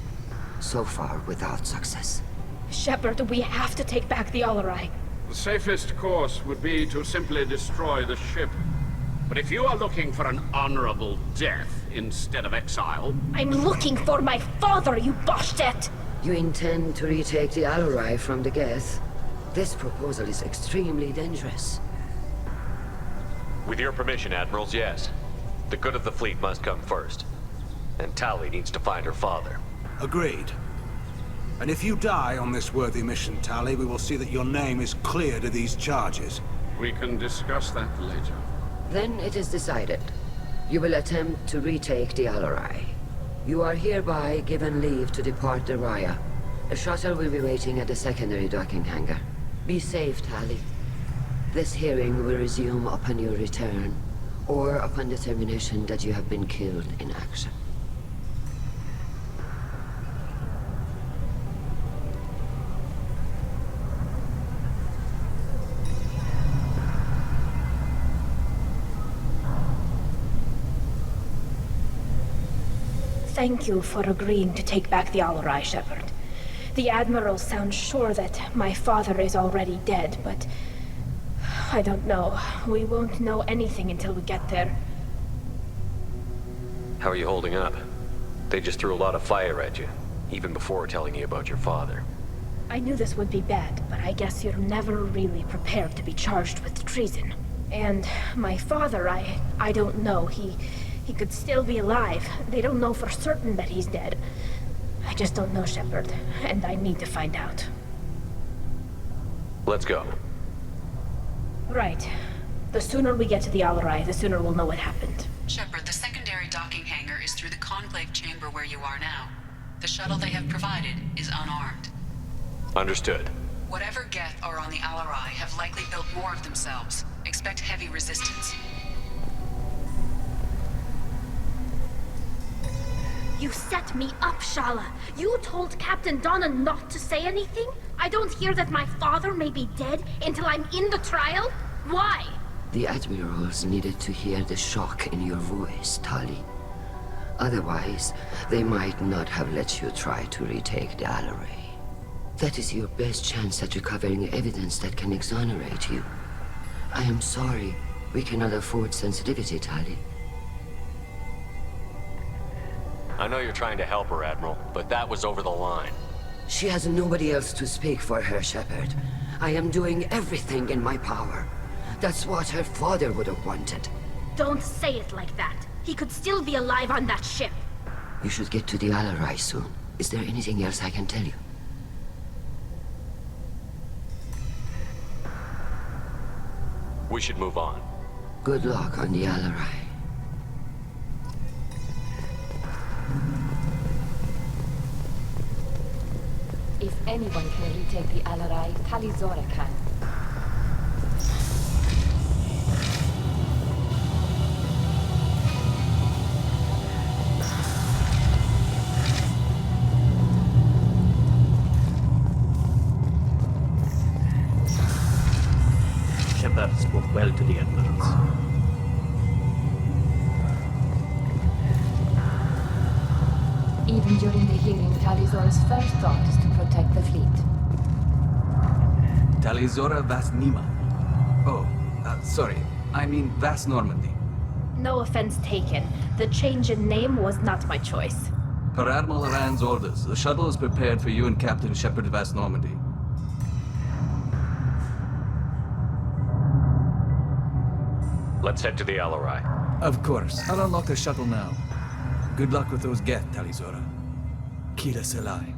so far without success. Shepard, we have to take back the Alarai. The safest course would be to simply destroy the ship. But if you are looking for an honorable death instead of exile... I'm looking for my father, you bastet! You intend to retake the Alarai from the Geth? This proposal is extremely dangerous. With your permission, Admirals, yes. The good of the fleet must come first. And Tali needs to find her father. Agreed. And if you die on this worthy mission, Tali, we will see that your name is cleared of these charges. We can discuss that later. Then it is decided. You will attempt to retake the Alarai. You are hereby given leave to depart the Raya. A shuttle will be waiting at the secondary docking hangar. Be safe, Tali. This hearing will resume upon your return, or upon determination that you have been killed in action. Thank you for agreeing to take back the Alarai, Shepard. The Admiral sounds sure that my father is already dead, but... I don't know. We won't know anything until we get there. How are you holding up? They just threw a lot of fire at you, even before telling you about your father. I knew this would be bad, but I guess you're never really prepared to be charged with treason. And my father, I don't know. He could still be alive. They don't know for certain that he's dead. I just don't know, Shepard, and I need to find out. Let's go. Right. The sooner we get to the Alarai, the sooner we'll know what happened. Shepard, the secondary docking hangar is through the conclave chamber where you are now. The shuttle they have provided is unarmed. Understood. Whatever Geth are on the Alarai have likely built more of themselves. Expect heavy resistance. You set me up, Shala. You told Captain Donna not to say anything? I don't hear that my father may be dead until I'm in the trial? Why? The Admirals needed to hear the shock in your voice, Tali. Otherwise, they might not have let you try to retake the Alarai. That is your best chance at recovering evidence that can exonerate you. I am sorry. We cannot afford sensitivity, Tali. I know you're trying to help her, Admiral, but that was over the line. She has nobody else to speak for her, Shepard. I am doing everything in my power. That's what her father would have wanted. Don't say it like that. He could still be alive on that ship. You should get to the Alarai soon. Is there anything else I can tell you? We should move on. Good luck on the Alarai. If anyone can retake the Alarai, Talizora can. Shepard spoke well to the admirals. Even during the hearing, Talizora's first thought is to protect the fleet. Talizora Vas Nima. Oh, sorry. I mean Vas Normandy. No offense taken. The change in name was not my choice. Per Admiral Rand's orders, the shuttle is prepared for you and Captain Shepard Vas Normandy. Let's head to the Alarai. Of course. I'll unlock the shuttle now. Good luck with those Geth, Talizora. Kira Selai.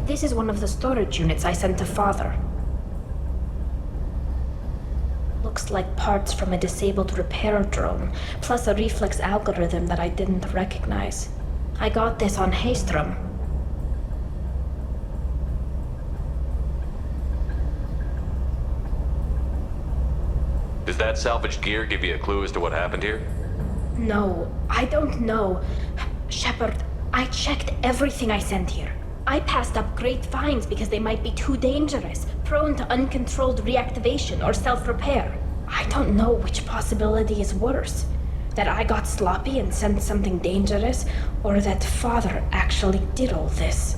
This is one of the storage units I sent to Father. Looks like parts from a disabled repair drone, plus a reflex algorithm that I didn't recognize. I got this on Haystrom. Does that salvaged gear give you a clue as to what happened here? No, I don't know. Shepard, I checked everything I sent here. I passed up great finds because they might be too dangerous, prone to uncontrolled reactivation or self-repair. I don't know which possibility is worse. That I got sloppy and sent something dangerous, or that Father actually did all this.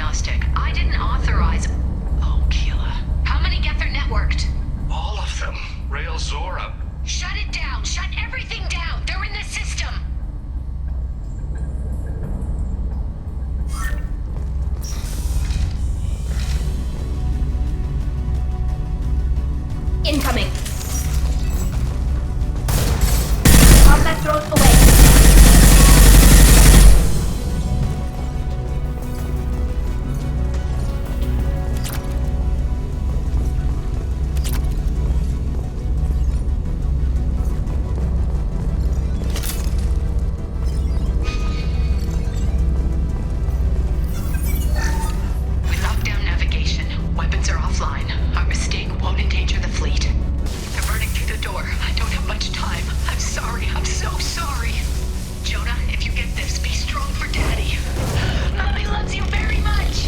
diagnostic. I didn't authorize... Oh, Keela. How many Geth are networked? All of them. Rail Zora. Shut it down! Shut everything down! They're in the system! Incoming! Combat drones away! We locked down navigation. Weapons are offline. Our mistake won't endanger the fleet. They're burning through the door. I don't have much time. I'm sorry. I'm so sorry. Jonah, if you get this, be strong for Daddy. Mommy loves you very much.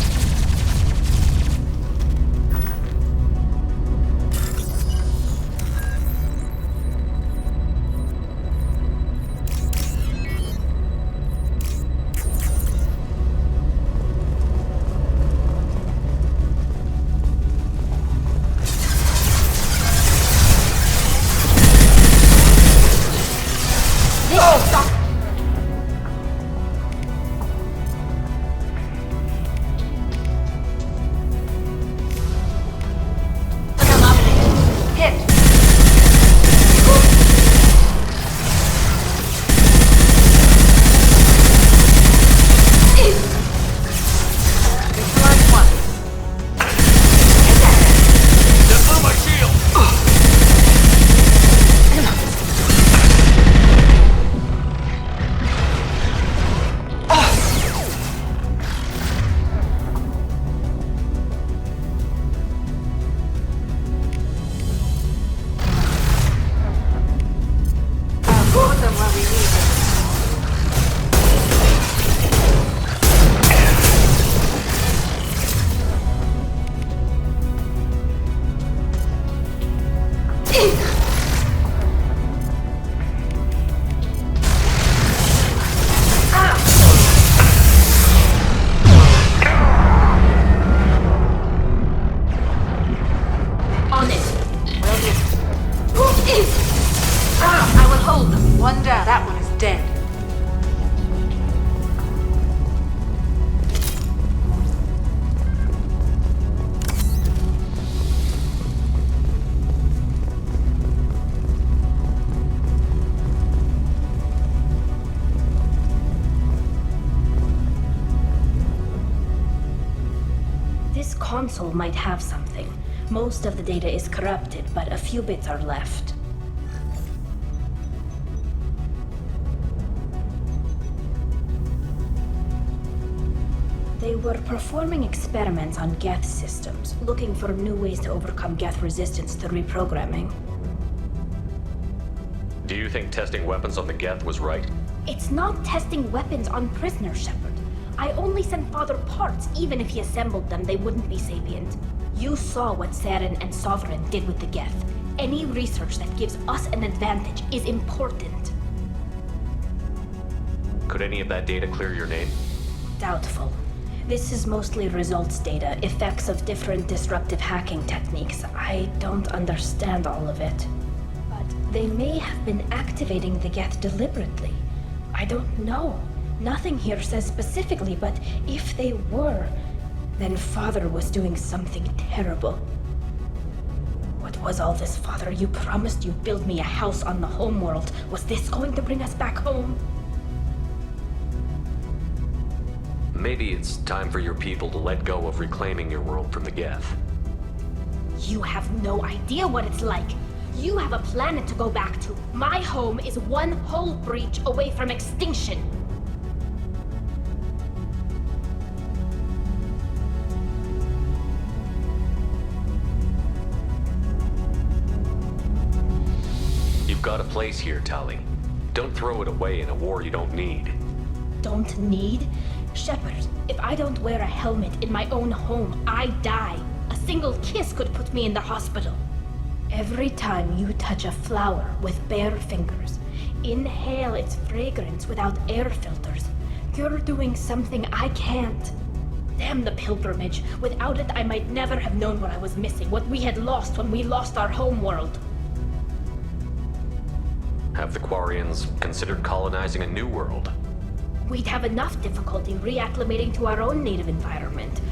This console might have something. Most of the data is corrupted, but a few bits are left. They were performing experiments on Geth systems, looking for new ways to overcome Geth resistance to reprogramming. Do you think testing weapons on the Geth was right? It's not testing weapons on prisoners, Shepard. I only sent Father parts. Even if he assembled them, they wouldn't be sapient. You saw what Saren and Sovereign did with the Geth. Any research that gives us an advantage is important. Could any of that data clear your name? Doubtful. This is mostly results data, effects of different disruptive hacking techniques. I don't understand all of it. But they may have been activating the Geth deliberately. I don't know. Nothing here says specifically, but if they were, then Father was doing something terrible. What was all this, Father? You promised you'd build me a house on the homeworld. Was this going to bring us back home? Maybe it's time for your people to let go of reclaiming your world from the Geth. You have no idea what it's like. You have a planet to go back to. My home is one hull breach away from extinction. You've got a place here, Tali. Don't throw it away in a war you don't need. Don't need? Shepard, if I don't wear a helmet in my own home, I die. A single kiss could put me in the hospital. Every time you touch a flower with bare fingers, inhale its fragrance without air filters, you're doing something I can't. Damn the pilgrimage. Without it, I might never have known what I was missing, what we had lost when we lost our home world. Have the Quarians considered colonizing a new world? We'd have enough difficulty reacclimating to our own native environment.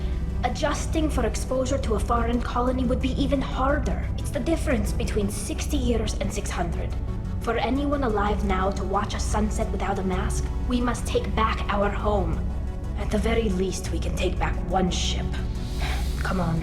Adjusting for exposure to a foreign colony would be even harder. It's the difference between 60 years and 600. For anyone alive now to watch a sunset without a mask, we must take back our home. At the very least, we can take back one ship. Come on.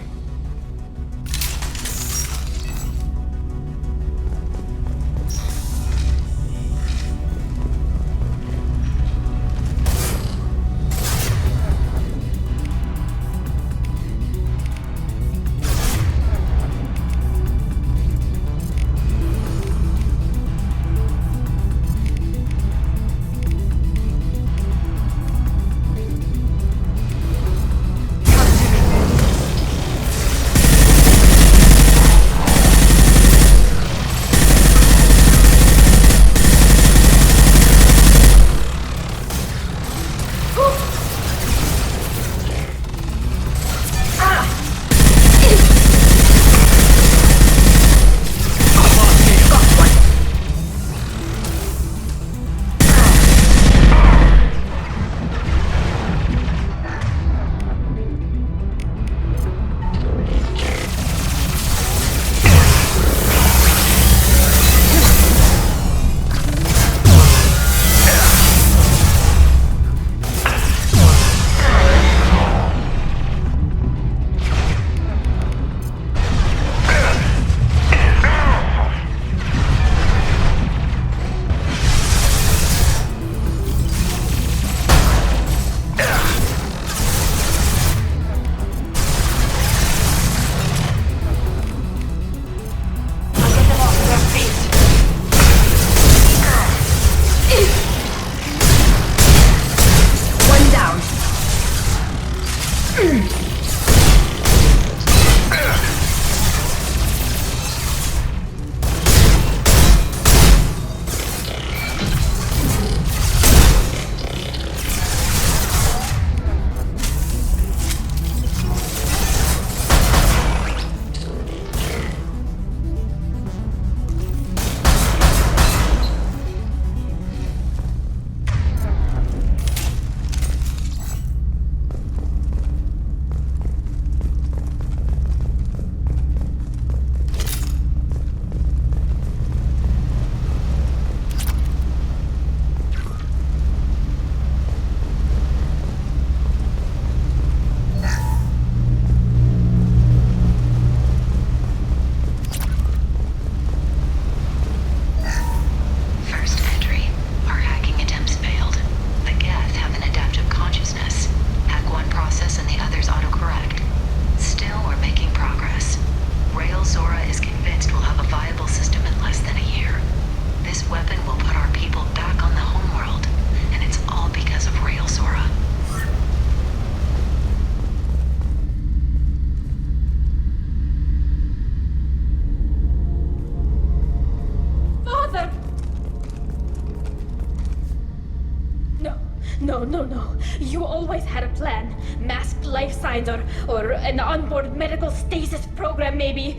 No. You always had a plan. Masked life signs or an onboard medical stasis program, maybe.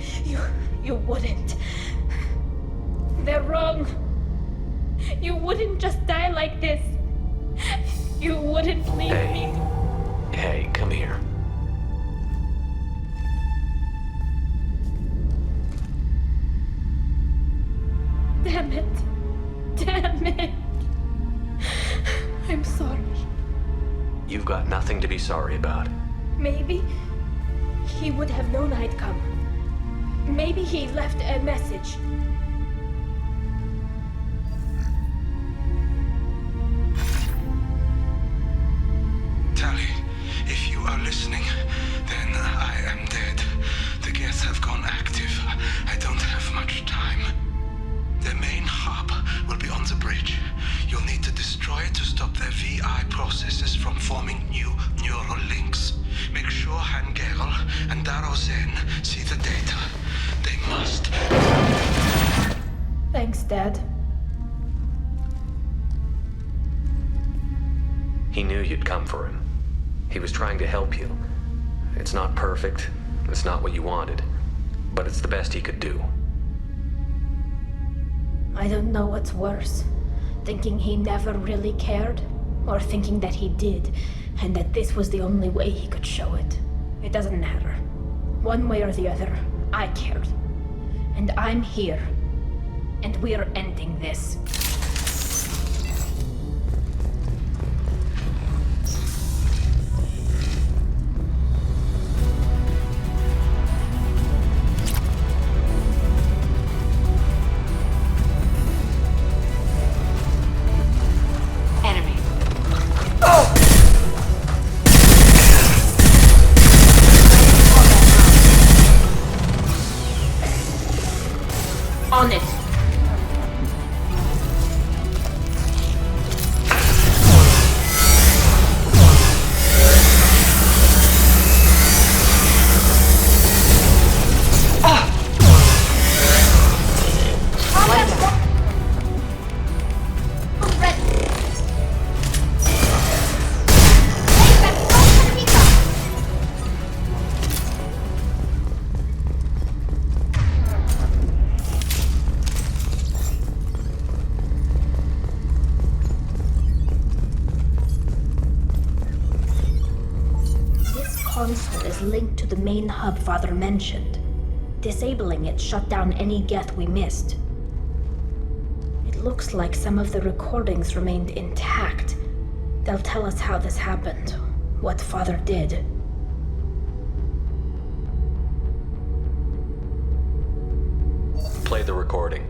You wouldn't. They're wrong. You wouldn't just die like this. You wouldn't leave me. Hey, come here. Damn it. I'm sorry. You've got nothing to be sorry about. Maybe he would have known I'd come. Maybe he left a message. Tali, if you are listening, then I am dead. The Geth have gone active. I don't have much time. Their main hub will be on the bridge. You'll need to destroy it to stop their VI processes from forming new neural links. Make sure Hangerl and Daro Zen see the data. They must. Thanks, Dad. He knew you'd come for him. He was trying to help you. It's not perfect. It's not what you wanted. But it's the best he could do. I don't know what's worse. Thinking he never really cared, or thinking that he did, and that this was the only way he could show it. It doesn't matter. One way or the other, I cared. And I'm here. And we're ending this. On it. Console is linked to the main hub Father mentioned. Disabling it shut down any geth we missed. It looks like some of the recordings remained intact. They'll tell us how this happened, what Father did. Play the recording.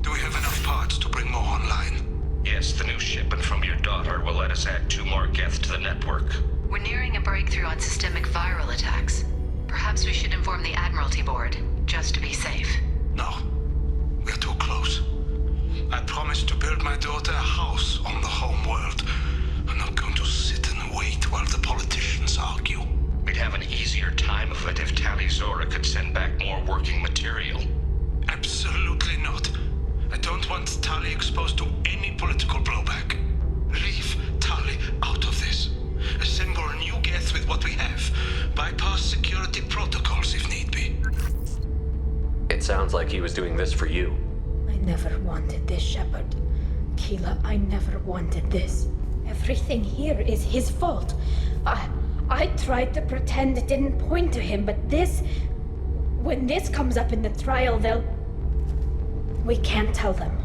Do we have enough parts to bring more online? Yes, the new shipment from your daughter will let us add 2 more geth to the network. We're nearing a breakthrough on systemic viral attacks. Perhaps we should inform the Admiralty Board, just to be safe. No. We're too close. I promised to build my daughter a house on the home world. I'm not going to sit and wait while the politicians argue. We'd have an easier time of it if Tali Zora could send back more working material. Absolutely not. I don't want Tali exposed to any political blowback. Leave Tali out of this. Assemble a new geth with what we have. Bypass security protocols if need be. It sounds like he was doing this for you. I never wanted this, Shepard. Keela, I never wanted this. Everything here is his fault. I tried to pretend it didn't point to him, but this... When this comes up in the trial, they'll... We can't tell them.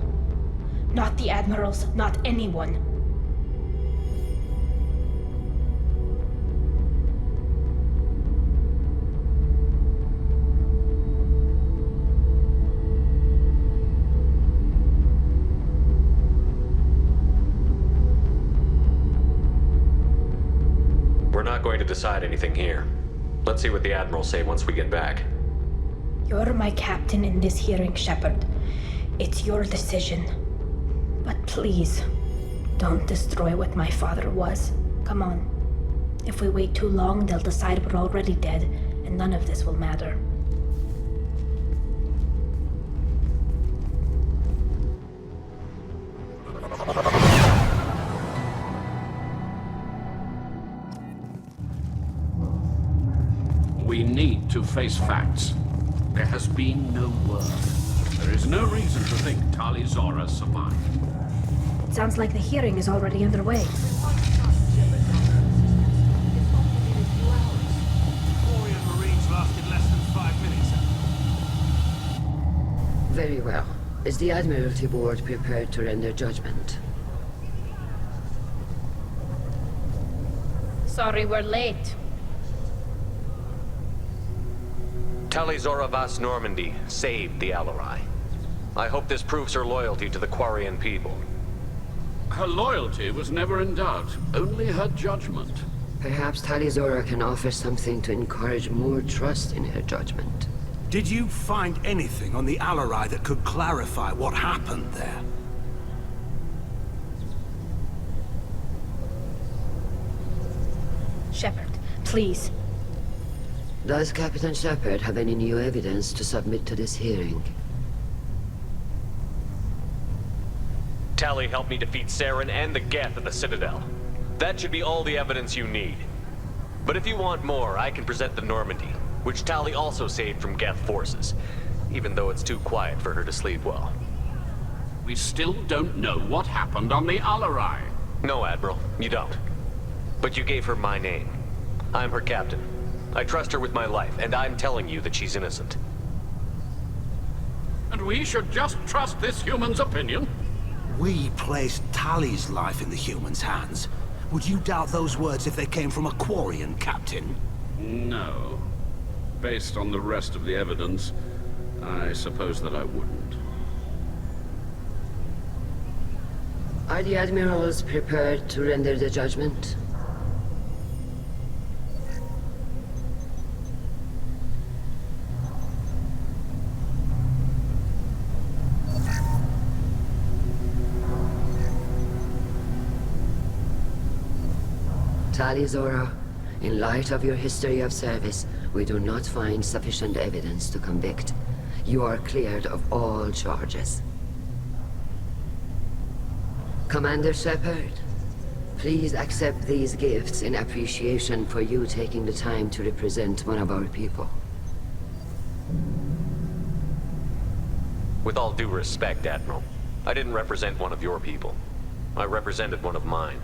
Not the admirals, not anyone. We're not going to decide anything here. Let's see what the Admirals say once we get back. You're my captain in this hearing, Shepard. It's your decision. But please, don't destroy what my father was. Come on. If we wait too long, they'll decide we're already dead, and none of this will matter. We need to face facts. There has been no word. There is no reason to think Tali Zora survived. It sounds like the hearing is already underway. Very well. Is the Admiralty Board prepared to render judgment? Sorry we're late. Tali Zora Vas Normandy saved the Alarai. I hope this proves her loyalty to the Quarian people. Her loyalty was never in doubt, only her judgment. Perhaps Tali Zora can offer something to encourage more trust in her judgment. Did you find anything on the Alarai that could clarify what happened there? Shepard, please. Does Captain Shepard have any new evidence to submit to this hearing? Tali helped me defeat Saren and the Geth at the Citadel. That should be all the evidence you need. But if you want more, I can present the Normandy, which Tali also saved from Geth forces, even though it's too quiet for her to sleep well. We still don't know what happened on the Alarai. No, Admiral, you don't. But you gave her my name. I'm her captain. I trust her with my life, and I'm telling you that she's innocent. And we should just trust this human's opinion? We placed Tali's life in the human's hands. Would you doubt those words if they came from a Quarian, Captain? No. Based on the rest of the evidence, I suppose that I wouldn't. Are the admirals prepared to render the judgment? Tali Zora, in light of your history of service, we do not find sufficient evidence to convict. You are cleared of all charges. Commander Shepard, please accept these gifts in appreciation for you taking the time to represent one of our people. With all due respect, Admiral, I didn't represent one of your people. I represented one of mine.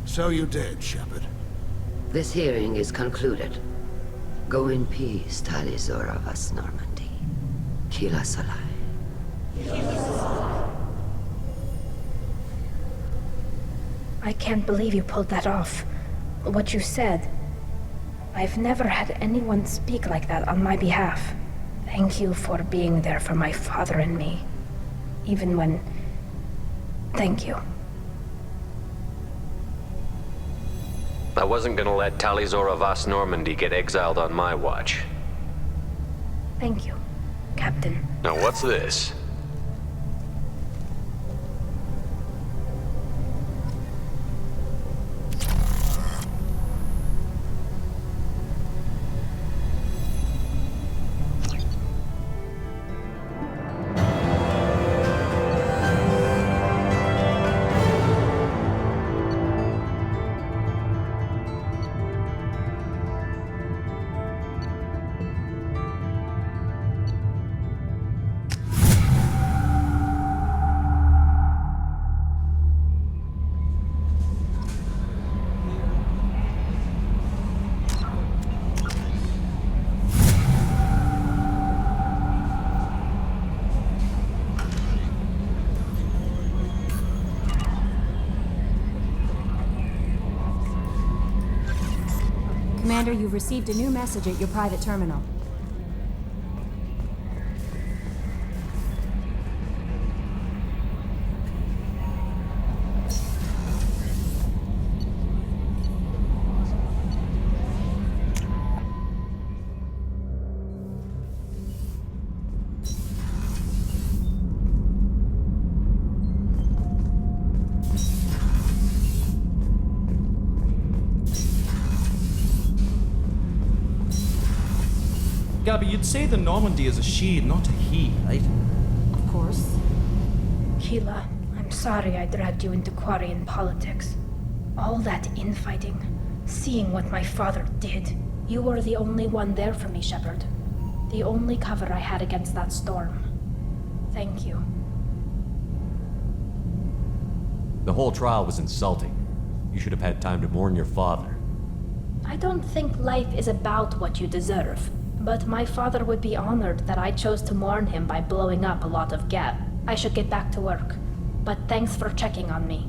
So you did, Shepard. This hearing is concluded. Go in peace, Tali Zora Vas Normandy. Kila Salai. I can't believe you pulled that off. What you said. I've never had anyone speak like that on my behalf. Thank you for being there for my father and me. Even when... Thank you. I wasn't gonna let Tali Zora Vas Normandy get exiled on my watch. Thank you, Captain. Now what's this? Commander, you've received a new message at your private terminal. Gabby, you'd say the Normandy is a she, not a he, right? Of course. Keela, I'm sorry I dragged you into Quarian politics. All that infighting, seeing what my father did. You were the only one there for me, Shepard. The only cover I had against that storm. Thank you. The whole trial was insulting. You should have had time to mourn your father. I don't think life is about what you deserve. But my father would be honored that I chose to mourn him by blowing up a lot of Geth. I should get back to work. But thanks for checking on me.